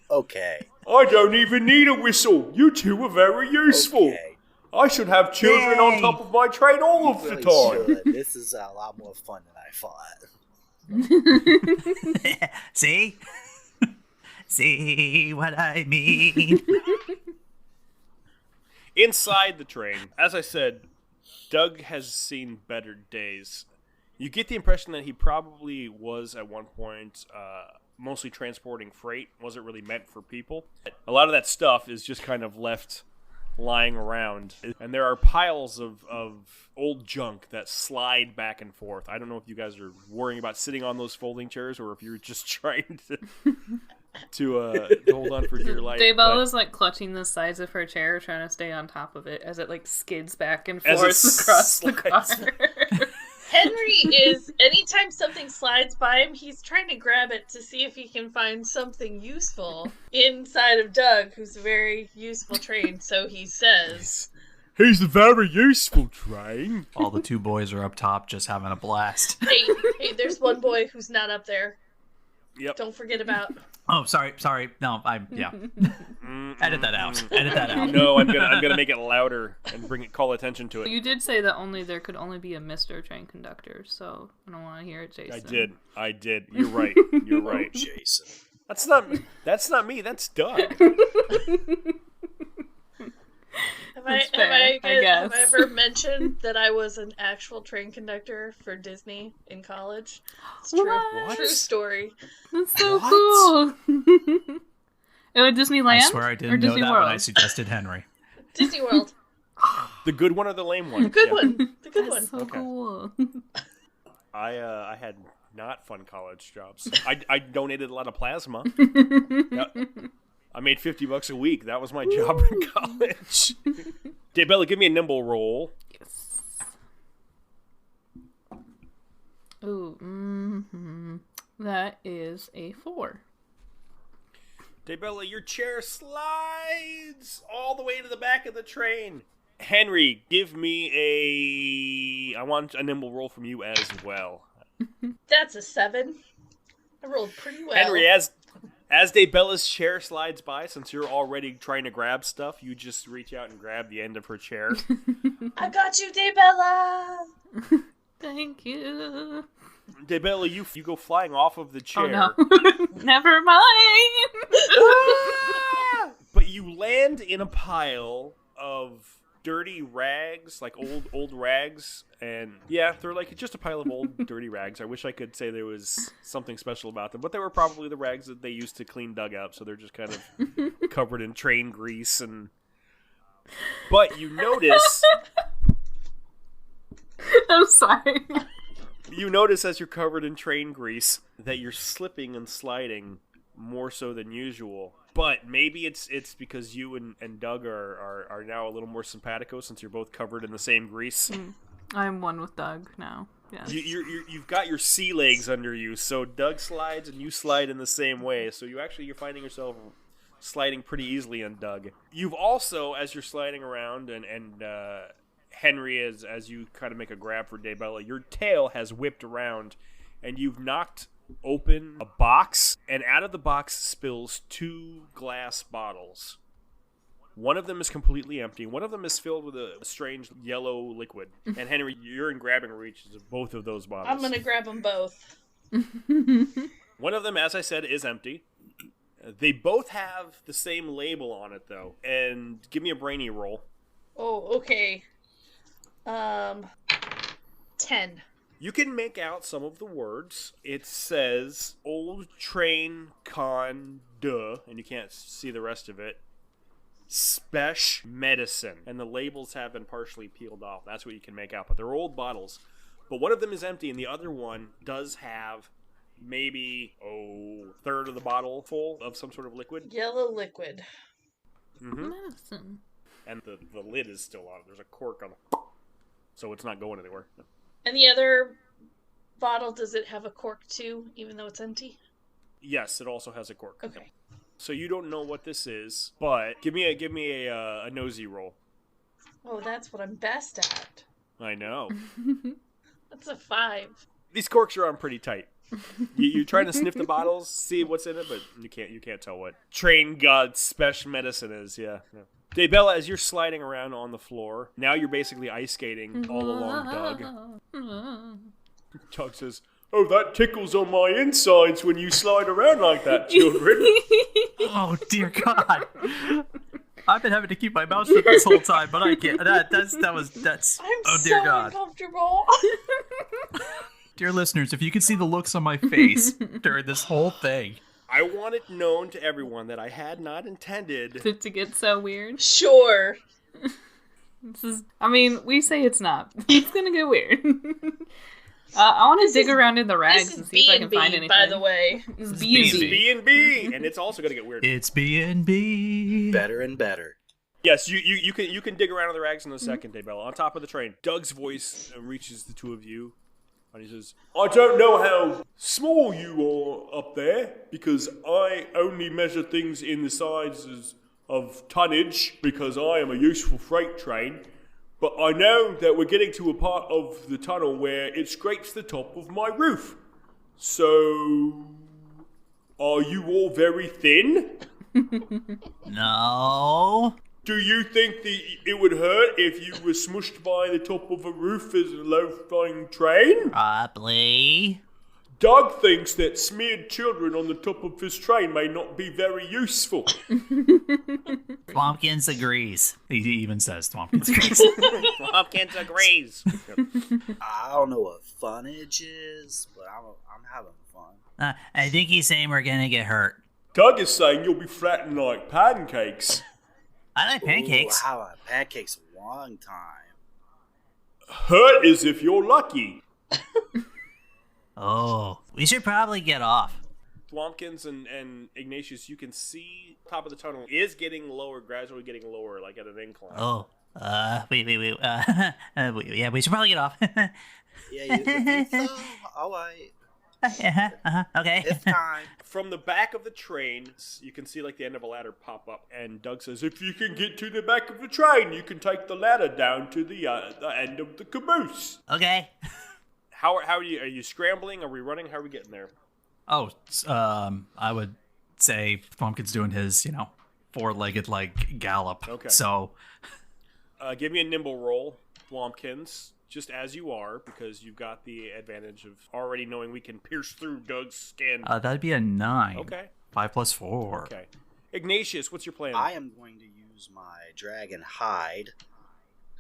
Okay. I don't even need a whistle. You two are very useful. Okay. I should have children on top of my train all of the time. Should. This is a lot more fun than I thought. See? See what I mean? Inside the train, as I said, Doug has seen better days. You get the impression that he probably was at one point mostly transporting freight, wasn't really meant for people. A lot of that stuff is just kind of left lying around. And there are piles of old junk that slide back and forth. I don't know if you guys are worrying about sitting on those folding chairs or if you're just trying to hold on for dear life. Daybell is like clutching the sides of her chair, trying to stay on top of it as it like skids back and forth across the car. Henry is, anytime something slides by him, he's trying to grab it to see if he can find something useful inside of Doug, who's a very useful train, so he says. He's a very useful train. All the 2 boys are up top just having a blast. Hey, there's one boy who's not up there. Yep. Don't forget about. Oh, sorry. No, Edit that out. Edit that out. No, I'm gonna make it louder and call attention to it. You did say that there could only be a Mr. Train Conductor, so I don't want to hear it, Jason. I did. You're right. You're right. Jason. That's not me. That's Doug. Have I ever mentioned that I was an actual train conductor for Disney in college? It's true. What? True story. That's so cool. At Disneyland? I swear I didn't know that World? when I suggested Henry. Disney World. The good one or the lame one? The good one. The good one. So cool. I had not fun college jobs. I donated a lot of plasma. I made $50 a week. That was my job in college. Daybella, give me a nimble roll. Yes. Ooh, that is a 4. Daybella, your chair slides all the way to the back of the train. Henry, give me I want a nimble roll from you as well. That's a 7. I rolled pretty well. Henry, as Daybella's chair slides by, since you're already trying to grab stuff, you just reach out and grab the end of her chair. I got you, Daybella! Thank you. Daybella, you go flying off of the chair. Oh, no. Never mind. But you land in a pile of dirty rags, like old rags, and yeah, they're like just a pile of old dirty rags. I wish I could say there was something special about them, but they were probably the rags that they used to clean Doug up, so they're just kind of covered in train grease. But you notice I'm sorry. You notice as you're covered in train grease that you're slipping and sliding more so than usual. But maybe it's because you and Doug are now a little more simpatico since you're both covered in the same grease. I'm one with Doug now. Yes. You've got your sea legs under you, so Doug slides and you slide in the same way. So you're finding yourself sliding pretty easily on Doug. You've also, as you're sliding around and Henry, as you kind of make a grab for Daybella, your tail has whipped around and you've knocked open a box, and out of the box spills 2 glass bottles. One of them is completely empty. One of them is filled with a strange yellow liquid. And Henry, you're in grabbing reaches of both of those bottles. I'm going to grab them both. One of them, as I said, is empty. They both have the same label on it, though. And give me a brainy roll. Oh, okay. 10. You can make out some of the words. It says old train con duh, and you can't see the rest of it. Spesh medicine. And the labels have been partially peeled off. That's what you can make out. But they're old bottles. But one of them is empty, and the other one does have maybe, third of the bottle full of some sort of liquid. Yellow liquid. Mm-hmm. Medicine. And the lid is still on it. There's a cork on it. So it's not going anywhere. And the other bottle, does it have a cork too, even though it's empty? Yes, it also has a cork. Okay. So you don't know what this is, but give me a nosy roll. Oh, that's what I'm best at. I know. That's a 5. These corks are on pretty tight. You're trying to sniff the bottles, see what's in it, but you can't tell what Train God's special medicine is. Yeah. Daybella, as you're sliding around on the floor, now you're basically ice skating all along Doug. Doug says, "Oh, that tickles on my insides when you slide around like that, children." Oh dear God! I've been having to keep my mouth shut this whole time, but I can't. That's. I'm Oh dear so God! uncomfortable. Dear listeners, if you could see the looks on my face during this whole thing. I want it known to everyone that I had not intended To get so weird. Sure. We say it's not. It's gonna get weird. I want to dig around in the rags and see if I can find anything. By the way. It's B&B. B&B, and it's also gonna get weird. It's B&B. Better and better. Yes, you can dig around in the rags in a second, Daybella. On top of the train, Doug's voice reaches the two of you. And he says, "I don't know how small you are up there, because I only measure things in the sizes of tonnage, because I am a useful freight train. But I know that we're getting to a part of the tunnel where it scrapes the top of my roof. So, are you all very thin? No. Do you think that it would hurt if you were smushed by the top of a roof as a low-flying train? Probably. Doug thinks that smeared children on the top of his train may not be very useful." Thwompkins agrees. He even says Thwompkins agrees. Hopkins agrees. I don't know what funnage is, but I'm having fun. I think he's saying we're gonna get hurt. Doug is saying you'll be flattened like pancakes. I like pancakes. Ooh, I had pancakes one time. Hurt is if you're lucky. Oh, we should probably get off. Thwompkins and Ignatius, you can see top of the tunnel is getting lower, gradually getting lower, like at an incline. Oh, wait. Yeah, we should probably get off. Yeah, you think so? All right. Okay. It's time. From the back of the train, you can see like the end of a ladder pop up, and Doug says, "If you can get to the back of the train, you can take the ladder down to the end of the caboose." Okay. How are you scrambling? Are we running? How are we getting there? Oh, I would say Thwompkins doing his, four-legged gallop. Okay. So, Give me a nimble roll, Thwompkins. Just as you are, because you've got the advantage of already knowing we can pierce through Doug's skin. that'd be a 9. Okay. 5 plus 4. Okay. Ignatius, what's your plan? I am going to use my dragon hide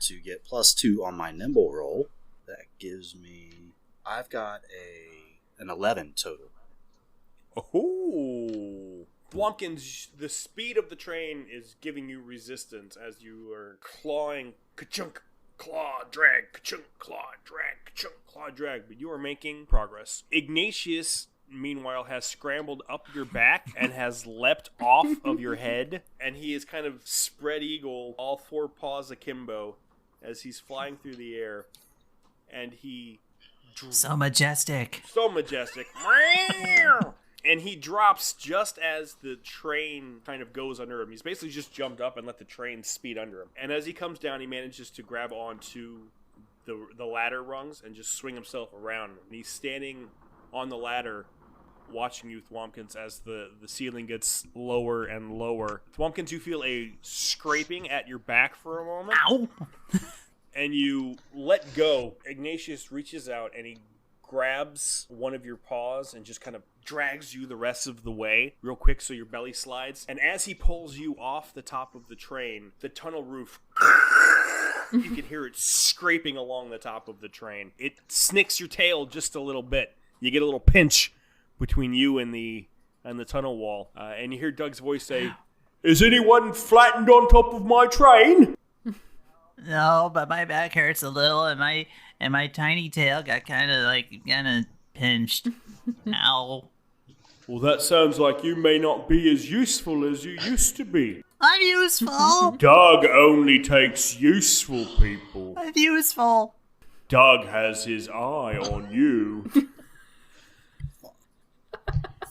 to get +2 on my nimble roll. That gives me... I've got an 11 total. Oh. Thwompkins, the speed of the train is giving you resistance as you are clawing, ka-chunk, claw, drag, ka-chunk, claw, drag, ka-chunk, claw, drag. But you are making progress. Ignatius, meanwhile, has scrambled up your back and has leapt off of your head. And he is kind of spread eagle, all 4 paws akimbo, as he's flying through the air. And he... So majestic. So majestic. And he drops just as the train kind of goes under him. He's basically just jumped up and let the train speed under him. And as he comes down, he manages to grab onto the ladder rungs and just swing himself around. And he's standing on the ladder watching you, Thwompkins, as the ceiling gets lower and lower. Thwompkins, you feel a scraping at your back for a moment. Ow! And you let go. Ignatius reaches out and he grabs one of your paws and just kind of drags you the rest of the way real quick so your belly slides. And as he pulls you off the top of the train, the tunnel roof You can hear it scraping along the top of the train. It snicks your tail just a little bit. You get a little pinch between you and the tunnel wall. And you hear Doug's voice say, "Is anyone flattened on top of my train?" No, but my back hurts a little, and my tiny tail got kind of pinched. Ow. Well, that sounds like you may not be as useful as you used to be. I'm useful. Doug only takes useful people. I'm useful. Doug has his eye on you.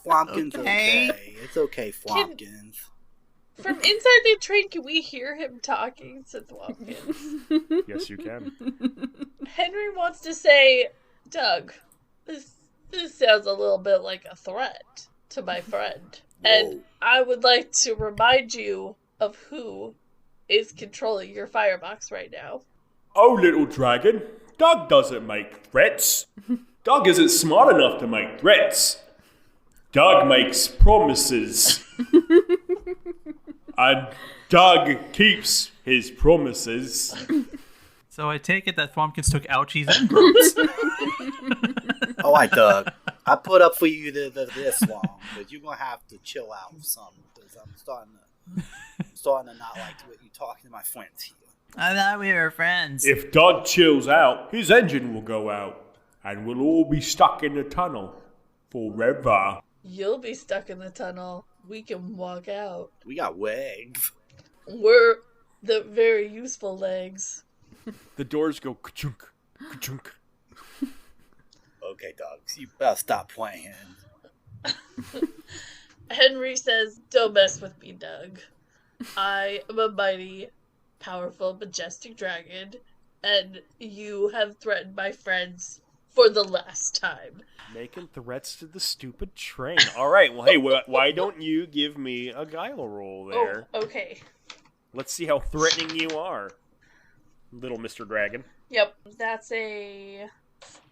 Flumpkin's Okay. okay. It's okay, Flumpkins. From inside the train, can we hear him talking? Said Watkins. Yes, you can. Henry wants to say, Doug, this sounds a little bit like a threat to my friend. And I would like to remind you of who is controlling your firebox right now. Oh, little dragon, Doug doesn't make threats. Doug isn't smart enough to make threats. Doug makes promises. And Doug keeps his promises. So I take it that Flumpkins took ouchies and grunts. All right, Doug. I put up for you this long, but you're gonna have to chill out some because I'm starting to not like what you're talking to my friends here. I thought we were friends. If Doug chills out, his engine will go out, and we'll all be stuck in the tunnel forever. You'll be stuck in the tunnel. We can walk out. We got legs. We're the very useful legs. The doors go ka-chunk, ka-chunk. Okay, Doug, you better stop playing. Henry says, "Don't mess with me, Doug. I am a mighty, powerful, majestic dragon, and you have threatened my friends for the last time." Making threats to the stupid train. All right, well, hey, why don't you give me a guile roll there? Oh, okay. Let's see how threatening you are, little Mr. Dragon. Yep, that's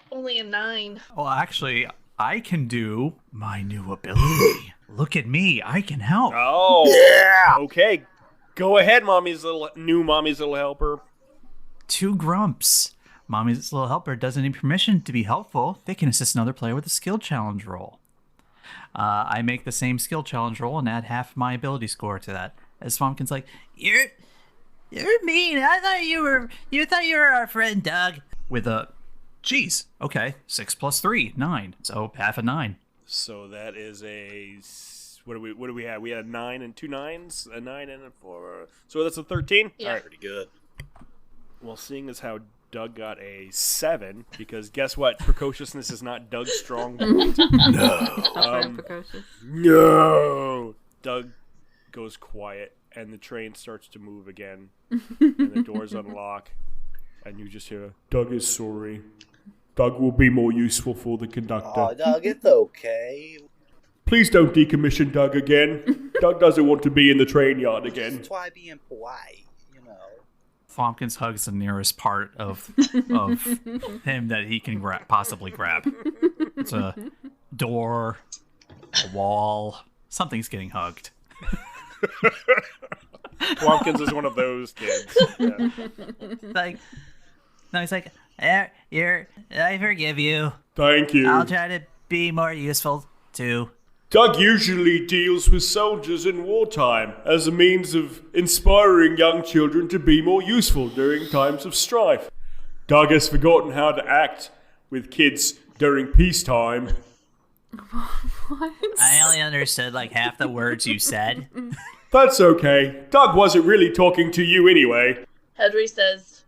only a 9. Well, actually, I can do my new ability. Look at me, I can help. Oh, Yeah! okay. Go ahead, Mommy's little helper. 2 grumps. Mommy's little helper doesn't need permission to be helpful. They can assist another player with a skill challenge roll. I make the same skill challenge roll and add half my ability score to that. As Swampkin's like, You're mean. I thought you were our friend, Doug. With a, geez, okay, 6 plus 3, 9. So half a 9. So that is what do we have? We had a 9 and 2 9s, a 9 and a 4. So that's a 13. Yeah. All right. Pretty good. Well, seeing as how Doug got a 7, because guess what? Precociousness is not Doug's strong point. Very precocious. No. Doug goes quiet, and the train starts to move again, and the doors unlock, and you just hear, "Doug is sorry. Doug will be more useful for the conductor. Oh, Doug, it's okay. Please don't decommission Doug again. Doug doesn't want to be in the train yard again." Just try being polite, you know. Flumpkins hugs the nearest part of him that he can possibly grab. It's a door, a wall, something's getting hugged. Plumpkins is one of those kids. Yeah. He's like, I forgive you. Thank you. I'll try to be more useful too. Doug usually deals with soldiers in wartime as a means of inspiring young children to be more useful during times of strife. Doug has forgotten how to act with kids during peacetime. What? I only understood like half the words you said. That's okay. Doug wasn't really talking to you anyway. Henry says,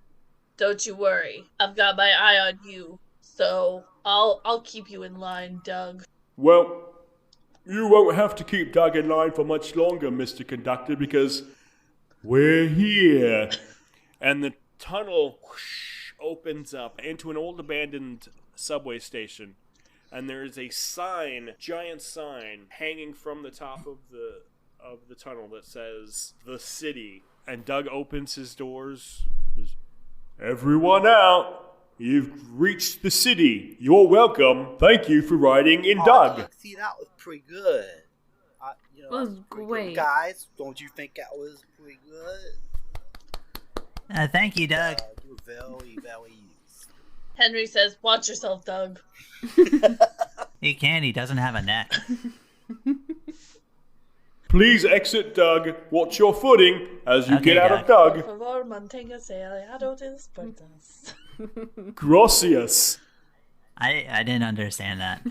"Don't you worry. I've got my eye on you. So I'll keep you in line, Doug." Well, you won't have to keep Doug in line for much longer, Mr. Conductor, because we're here. And the tunnel opens up into an old abandoned subway station. And there is a sign, giant sign, hanging from the top of the tunnel that says, "The City." And Doug opens his doors. "Everyone out. You've reached the city. You're welcome. Thank you for riding in Doug." See, that was pretty good. It was pretty great. good. Guys, don't you think that was pretty good? Thank you, Doug. You're very, very used. Henry says, "Watch yourself, Doug." He can. He doesn't have a neck. Please exit Doug. Watch your footing as you Okay, get out of Doug. Doug. Por favor, manténgase alejado de las puertas. Gracias. I didn't understand that.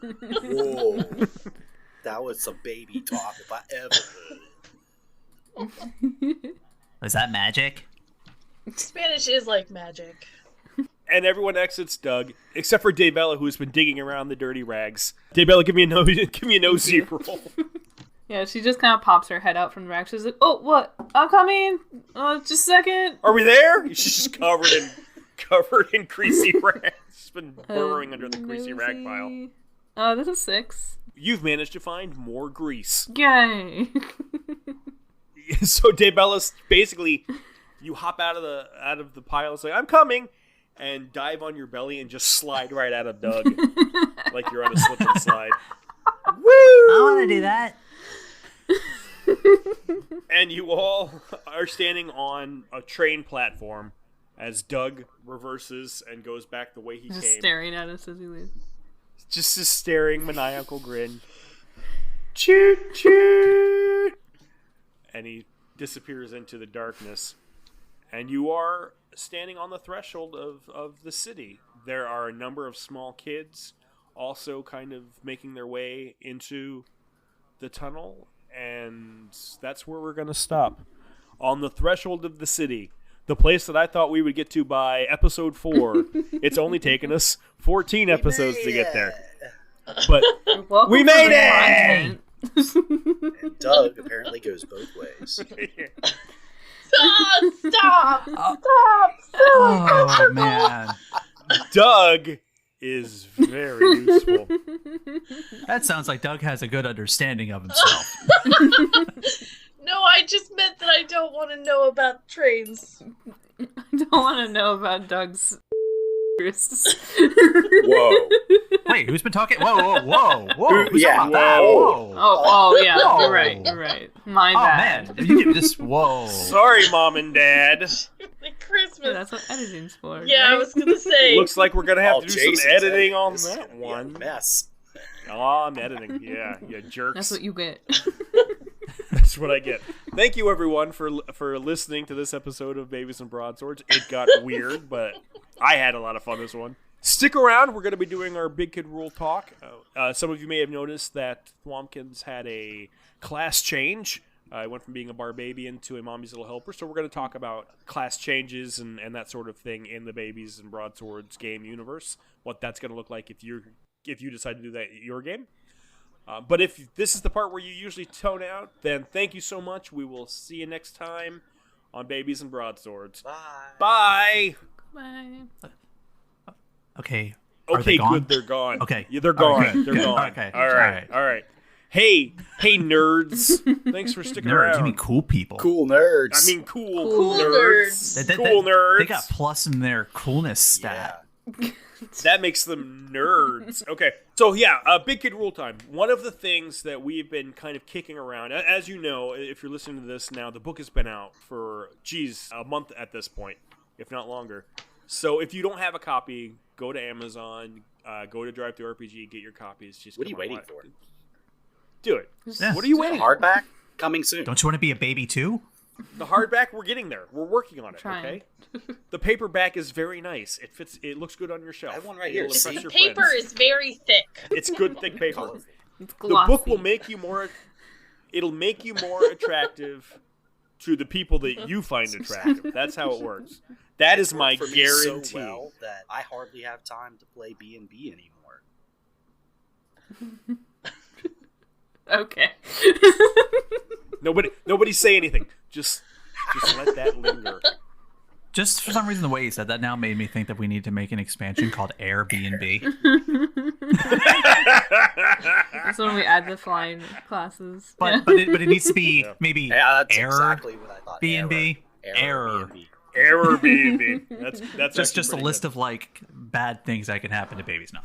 Whoa. That was some baby talk if I ever heard. Was that magic? Spanish is like magic. And everyone exits Doug, except for Daybella, who's been digging around the dirty rags. Daybella, give me a nosy roll. Yeah, she just kind of pops her head out from the rack. She's like, "Oh, what? I'm coming. Just a second." Are we there? She's just covered in greasy rags. She's been burrowing under the greasy rag pile. Oh, this is 6. You've managed to find more grease. Yay! So Daybella's basically, you hop out of the pile and say, "I'm coming," and dive on your belly and just slide right out of Doug, like you're on a slip and slide. Woo! I want to do that. And you all are standing on a train platform as Doug reverses and goes back the way he Just came. staring at us as he leaves. Just a staring, maniacal grin. Choot, choot! And he disappears into the darkness. And you are standing on the threshold of the city. There are a number of small kids also kind of making their way into the tunnel. And that's where we're going to stop. On the threshold of the city. The place that I thought we would get to by episode 4. It's only taken us 14 episodes to get there. But Welcome we to made the it! content. And Doug apparently goes both ways. Stop! Oh, man. Doug is very useful. That sounds like Doug has a good understanding of himself. No, I just meant that I don't want to know about trains. I don't want to know about Doug's. Whoa. Wait, who's been talking? Whoa. Who's Yeah, talking about that? whoa. Whoa. Oh, yeah, Whoa. you're right. My Oh, bad. man. You just, whoa. Sorry, Mom and Dad. Like Christmas. Yeah, that's what editing's for. Yeah, I right? was gonna say. Looks like we're going to have Oh, to do Jason's some editing on This is that gonna be a one. mess. Oh, I'm editing. Yeah, you jerks. That's what you get. That's what I get. Thank you, everyone, for listening to this episode of Babies and Broadswords. It got weird, but I had a lot of fun this one. Stick around. We're going to be doing our Big Kid Rule talk. Some of you may have noticed that Thwompkins had a class change. I went from being a Barbabian to a Mommy's Little Helper. So we're going to talk about class changes and that sort of thing in the Babies and Broadswords game universe. What that's going to look like if you decide to do that at your game. But if this is the part where you usually tone out, then thank you so much. We will see you next time on Babies and Broadswords. Bye. Bye. Bye. Okay. Are Okay, they gone? good. They're gone. Okay. Yeah, they're gone. Okay, They're good. gone. Okay. All right. Hey, nerds. Thanks for sticking Nerds, around. you mean cool people. Cool nerds. I mean cool Cool nerds. They- Cool nerds. They got plus in their coolness stat. Yeah. That makes them nerds. Okay, so yeah, Big Kid Rule time. One of the things that we've been kind of kicking around, as you know, if you're listening to this now, the book has been out for, a month at this point, if not longer. So if you don't have a copy, go to Amazon, go to Drive Thru RPG, get your copies. Just What are you come on, waiting for? Do it. Yeah. What are you waiting for? Hardback? Coming soon. Don't you want to be a baby too? The hardback, we're getting there. We're working on it, Trying. okay? The paperback is very nice. It fits. It looks good on your shelf. I have one right here. It'll See? impress The your paper friends. is very thick. It's good, thick paper. Colorful. It's The glossy. book will make you more. It'll make you more attractive to the people that you find attractive. That's how it works. That is my For me guarantee. so well that I hardly have time to play B&B anymore. Okay. Nobody say anything. Just let that linger. Just for some reason, the way you said that now made me think that we need to make an expansion called Airbnb. That's when we add the flying classes. But Yeah. but it needs to be maybe Yeah, that's Air exactly what I thought. B&B. Error. B&B. Error, baby. That's Just a list of like bad things that can happen to babies. No.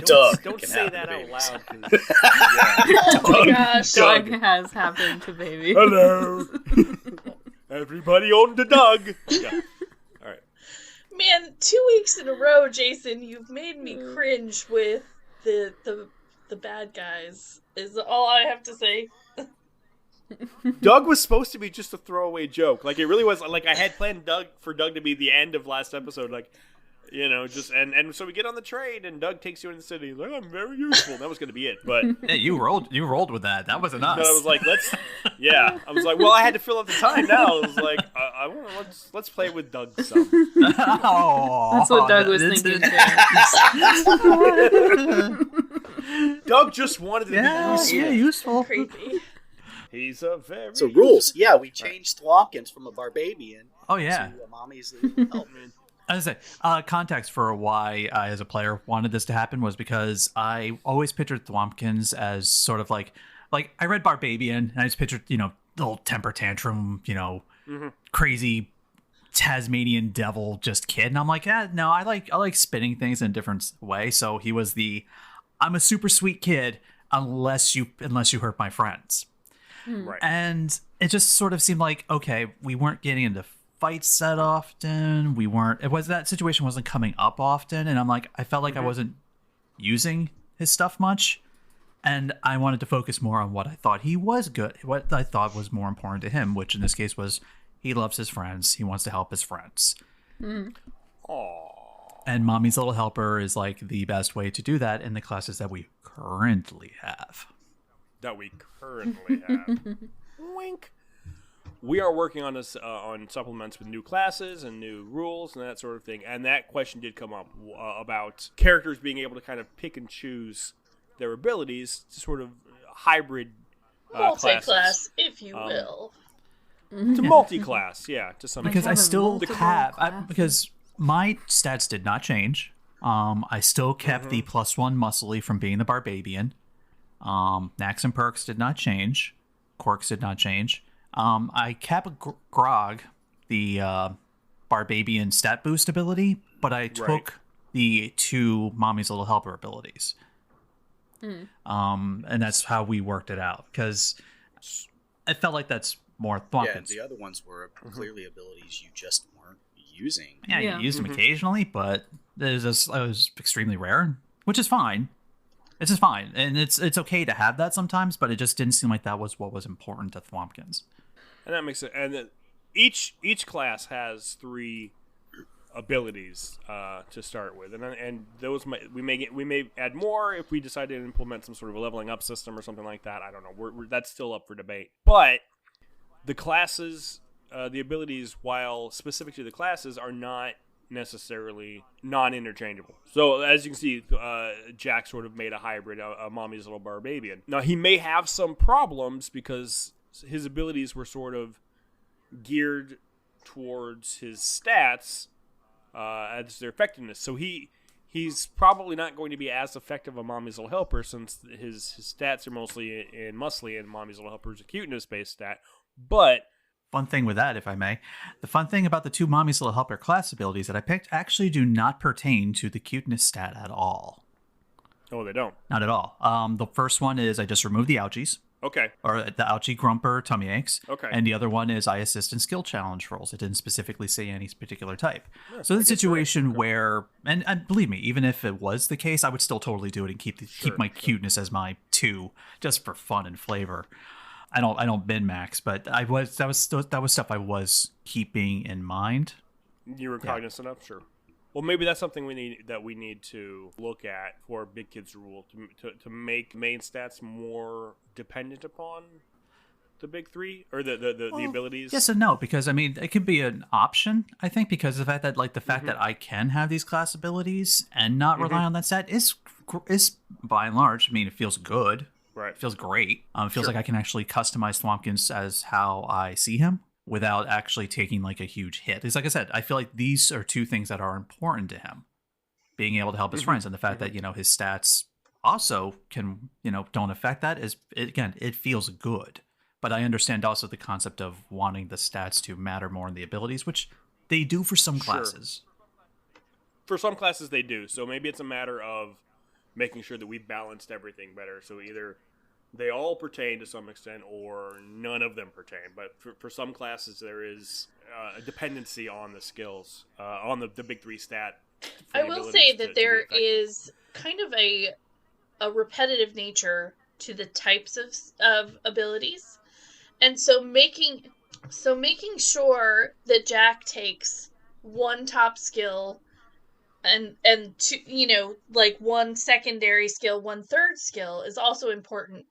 Doug. Don't can say have that the out babies. loud. 'Cause- yeah. Oh my gosh. Doug has happened to baby. Hello. Everybody on the Doug. Yeah. All right. Man, 2 weeks in a row, Jason, you've made me cringe with the bad guys. Is all I have to say. Doug was supposed to be just a throwaway joke. Like, it really was. Like, I had planned for Doug to be the end of last episode. Like, you know, just and so we get on the train and Doug takes you into the city. He's like, I'm very useful. That was going to be it. But Yeah, you rolled with that. That wasn't us. but I was like, I was like, well, I had to fill out the time now. I was like, let's play with Doug some. Oh, That's what Doug was thinking. Doug just wanted to be useful. Yeah, useful. Creepy. He's a very So rules. Yeah, we changed Thwompkins from a Barbadian Oh yeah. to a mommy's little helper. As I say, context for why I, as a player, wanted this to happen was because I always pictured Thwompkins as sort of like I read Barbabian, and I just pictured, little temper tantrum, crazy Tasmanian devil just kid, and I'm like, no, I like spinning things in a different way. So he was I'm a super sweet kid unless you hurt my friends. Right. And it just sort of seemed like, okay, we weren't getting into fights that often. That situation wasn't coming up often. And I'm like, I felt like I wasn't using his stuff much. And I wanted to focus more on what I thought he was good, what I thought was more important to him, which in this case was he loves his friends. He wants to help his friends. Aww. And Mommy's Little Helper is like the best way to do that in the classes that we currently have. Wink. We are working on this on supplements with new classes and new rules and that sort of thing. And that question did come up about characters being able to kind of pick and choose their abilities to sort of hybrid Multi-class, classes. if you will. To multi-class, yeah, to some Because I extent. still have, because my stats did not change. I still kept the +1 muscly from being the Barbabian. Knacks and perks did not change. Quirks did not change. I kept Grog, the Barbabian stat boost ability, but I took the 2 Mommy's Little Helper abilities. And that's how we worked it out, because I felt like that's more Thwompkins. Yeah, and the other ones were clearly abilities you just weren't using. Yeah, you use them occasionally, but it was extremely rare, which is fine. It's just fine, and it's okay to have that sometimes, but it just didn't seem like that was what was important to Thwompkins. And that makes it. And then each class has 3 abilities to start with, and those we may add more if we decide to implement some sort of a leveling up system or something like that. I don't know. That's still up for debate. But the classes, the abilities, while specific to the classes, are not necessarily non-interchangeable. So as you can see, Jack sort of made a hybrid, a Mommy's Little Barbabian. Now he may have some problems because his abilities were sort of geared towards his stats as their effectiveness. So he's probably not going to be as effective a Mommy's Little Helper since his stats are mostly in muscly and Mommy's Little Helper's a cuteness-based stat. But fun thing with that, if I may, the fun thing about the 2 Mommy's Little Helper class abilities that I picked actually do not pertain to the cuteness stat at all. Oh, they don't? Not at all. The first one is I just removed the ouchies. Okay. Or the ouchie grumper tummy aches. Okay. And the other one is I assist in skill challenge rolls. It didn't specifically say any particular type. So the situation where, and believe me, even if it was the case, I would still totally do it and keep my cuteness as my 2, just for fun and flavor. I don't min max, but that was stuff I was keeping in mind. You were cognizant of, sure. Well, maybe that's something we need to look at for Big Kids Rule to make main stats more dependent upon the big 3 or the abilities. Yes and no, because I mean it could be an option. I think because of the fact that that I can have these class abilities and not rely on that stat is by and large. I mean, it feels good. Right. It feels great. It feels like I can actually customize Thwompkins as how I see him without actually taking like a huge hit. Because like I said, I feel like these are 2 things that are important to him. Being able to help his friends and the fact that, his stats also can, don't affect that it feels good. But I understand also the concept of wanting the stats to matter more in the abilities, which they do for some classes. For some classes they do. So maybe it's a matter of making sure that we balanced everything better. So either They all pertain to some extent, or none of them pertain. But for some classes, there is a dependency on the skills, on the big three stat. I will say that there is kind of a repetitive nature to the types of abilities, and so making sure that Jack takes one top skill and two, like one secondary skill, one third skill is also important,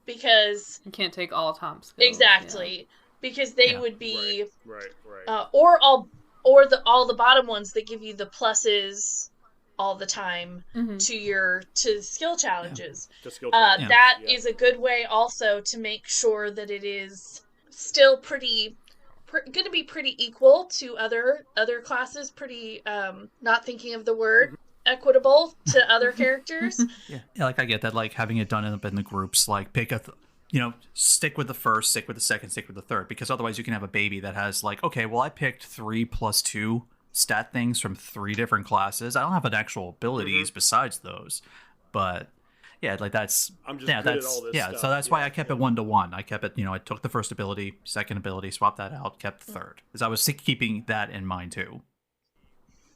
because You can't take all top skills. exactly, because they would be right. or all the bottom ones that give you the pluses all the time to skill challenges. To skill challenges. That is a good way also to make sure that it is still pretty going to be pretty equal to other classes. Pretty not thinking of the word equitable to other characters. Yeah, like I get that. Like having it done up in the groups, like pick a. Stick with the first, stick with the second, stick with the third, because otherwise you can have a baby that has like, okay, well, I picked 3+2 stat things from 3 different classes. I don't have an actual abilities besides those, but yeah, like that's I'm just good at all this stuff. So that's why I kept it 1-to-1. I kept it, I took the first ability, second ability, swapped that out, kept the third, because I was keeping that in mind too.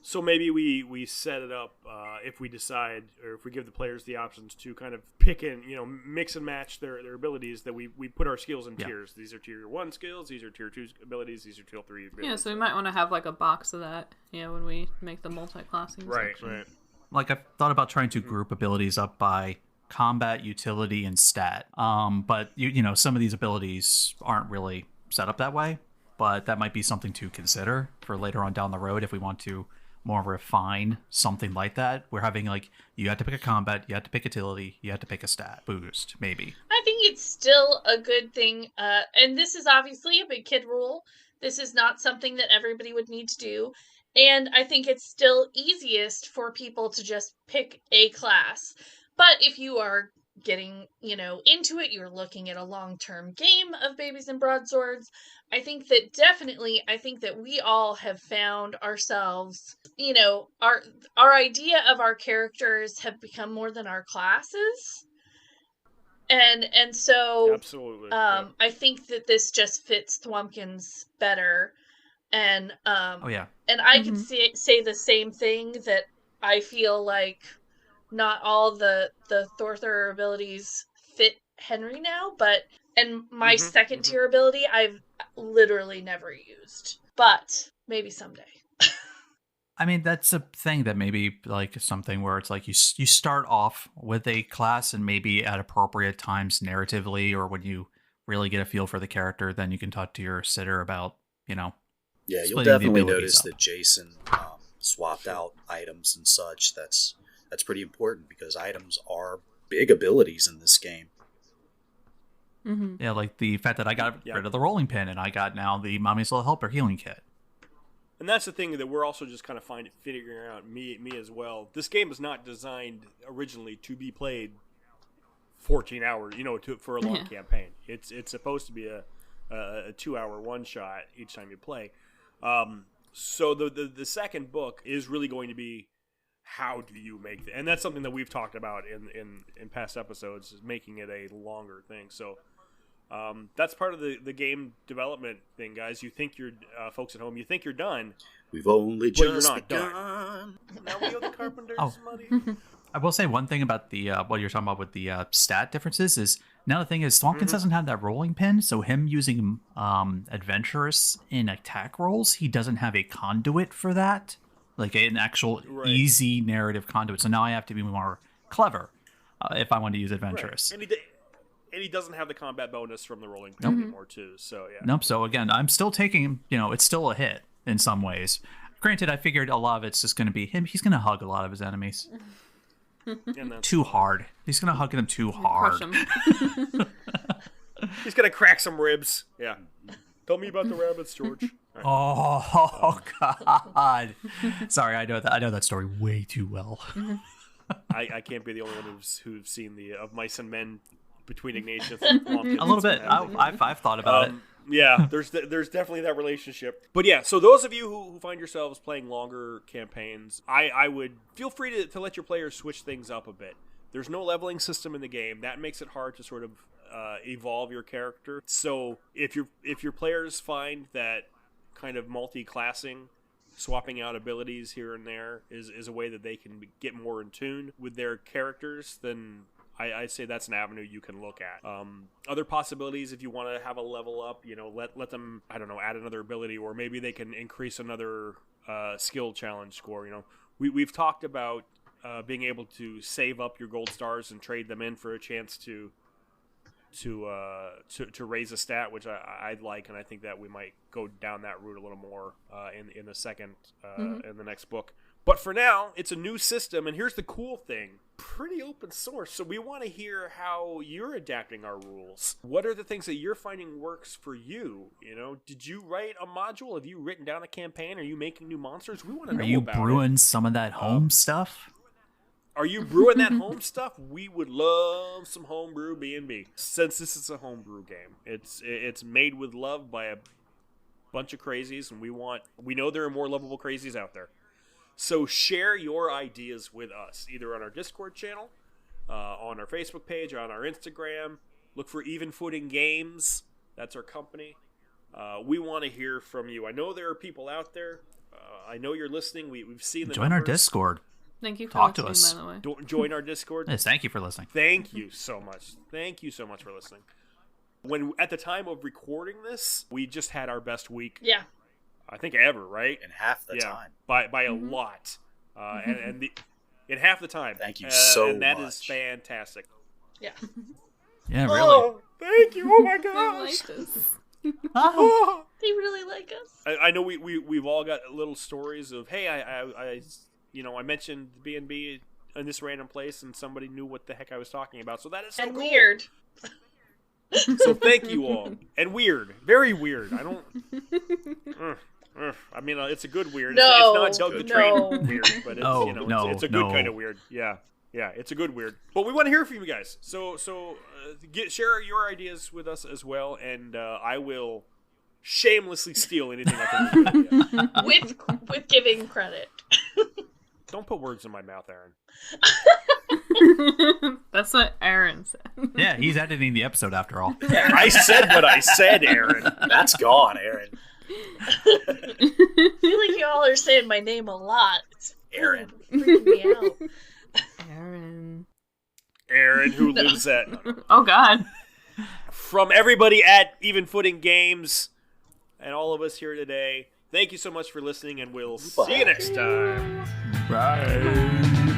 So maybe we set it up if we decide, or if we give the players the options to kind of pick and mix and match their abilities, that we put our skills in tiers. These are tier 1 skills, these are tier 2 abilities, these are tier 3 abilities. Yeah, so we might want to have like a box of that. When we make the multi-classing section. Right. Like I've thought about trying to group abilities up by combat, utility, and stat. But some of these abilities aren't really set up that way. But that might be something to consider for later on down the road if we want to more refine something like that. We're having like, you have to pick a combat, you have to pick utility, you have to pick a stat boost, maybe. I think it's still a good thing, and this is obviously a big kid rule. This is not something that everybody would need to do, and I think it's still easiest for people to just pick a class. But if you are getting, into it, you're looking at a long-term game of Babies and Broadswords, I think that we all have found ourselves, our idea of our characters have become more than our classes. And so absolutely. I think that this just fits Thwumpkins better. And and I could say the same thing, that I feel like not all the Thorthor abilities fit Henry now, and my second tier ability I've literally never used, but maybe someday. I mean, that's a thing that maybe like something where it's like you start off with a class, and maybe at appropriate times narratively, or when you really get a feel for the character, then you can talk to your sitter about, Yeah, you'll definitely notice that Jason swapped out items and such. That's pretty important, because items are big abilities in this game. Yeah, like the fact that I got rid of the rolling pin, and I got now the Mommy's Little Helper healing kit. And that's the thing that we're also just kind of figuring out, me as well. This game is not designed originally to be played 14 hours, for a long campaign. It's supposed to be a 2-hour one-shot each time you play. So the second book is really going to be, how do you make and that's something that we've talked about in past episodes, is making it a longer thing. So that's part of the game development thing, guys. You think you're folks at home, you think you're done. We've only just begun. Now we are the carpenter's money. I will say one thing about the what you're talking about with the stat differences is, now the thing is, Thwumpkins doesn't have that rolling pin, so him using adventurous in attack rolls, he doesn't have a conduit for that, like an actual easy narrative conduit. So now I have to be more clever if I want to use adventurous. Right. And he doesn't have the combat bonus from the rolling pin anymore too. So yeah. Nope. So again, I'm still taking, it's still a hit in some ways. Granted, I figured a lot of it's just going to be him. He's going to hug a lot of his enemies. Too hard. He's going to hug them too hard. He's going to crack some ribs. Yeah. Tell me about the rabbits, George. Right. Oh God. Sorry, I know that story way too well. I can't be the only one who's seen the Of Mice and Men between Ignatius and Thwumpkins. A little bit. I've thought about it. Yeah, there's definitely that relationship. But yeah, so those of you who find yourselves playing longer campaigns, I would feel free to let your players switch things up a bit. There's no leveling system in the game. That makes it hard to sort of evolve your character. So if your players find that kind of multi-classing, swapping out abilities here and there is a way that they can get more in tune with their characters, then I'd say that's an avenue you can look at. Other possibilities, if you want to have a level up, let them, I don't know, add another ability, or maybe they can increase another skill challenge score. We've talked about being able to save up your gold stars and trade them in for a chance to raise a stat, which I'd like, and I think that we might go down that route a little more in the second in the next book. But for now, it's a new system, and here's the cool thing. Pretty open source, so we want to hear how you're adapting our rules. What are the things that you're finding works for you? Did you write a module? Have you written down a campaign? Are you making new monsters? We want to know about it. Are you brewing some of that home stuff? Are you brewing that home stuff? We would love some homebrew B&B. Since this is a homebrew game, it's made with love by a bunch of crazies, and we know there are more lovable crazies out there. So share your ideas with us, either on our Discord channel, on our Facebook page, or on our Instagram. Look for Even Footing Games. That's our company. We want to hear from you. I know there are people out there. I know you're listening. We've seen the Join our numbers. Discord. Thank you for Talk to listening, us. by the way. Join our Discord. Yes, thank you for listening. Thank you so much. Thank you so much for listening. When at the time of recording this, we just had our best week. Yeah. I think ever, right? In half the time. By a lot. In half the time. Thank you so much. And that is fantastic. Yeah. Yeah, really. Oh, thank you. Oh my They gosh. liked us. Oh. They really like us. I know we've all got little stories of, hey, I mentioned B&B in this random place and somebody knew what the heck I was talking about. So that is so And cool. weird. So thank you all. And weird. Very weird. I don't... I mean, it's a good weird. No, it's not Doug the no. Train weird, but it's, it's a good kind of weird. Yeah, it's a good weird. But we want to hear from you guys. So share your ideas with us as well, and I will shamelessly steal anything I can do. with giving credit. Don't put words in my mouth, Aaryn. That's what Aaryn said. Yeah, he's editing the episode after all. I said what I said, Aaryn. That's gone, Aaryn. I feel like y'all are saying my name a lot. It's Aaryn. freaking me out. Aaryn, who lives at... Oh, God. From everybody at Even Footing Games and all of us here today, thank you so much for listening, and we'll see you next time. Bye.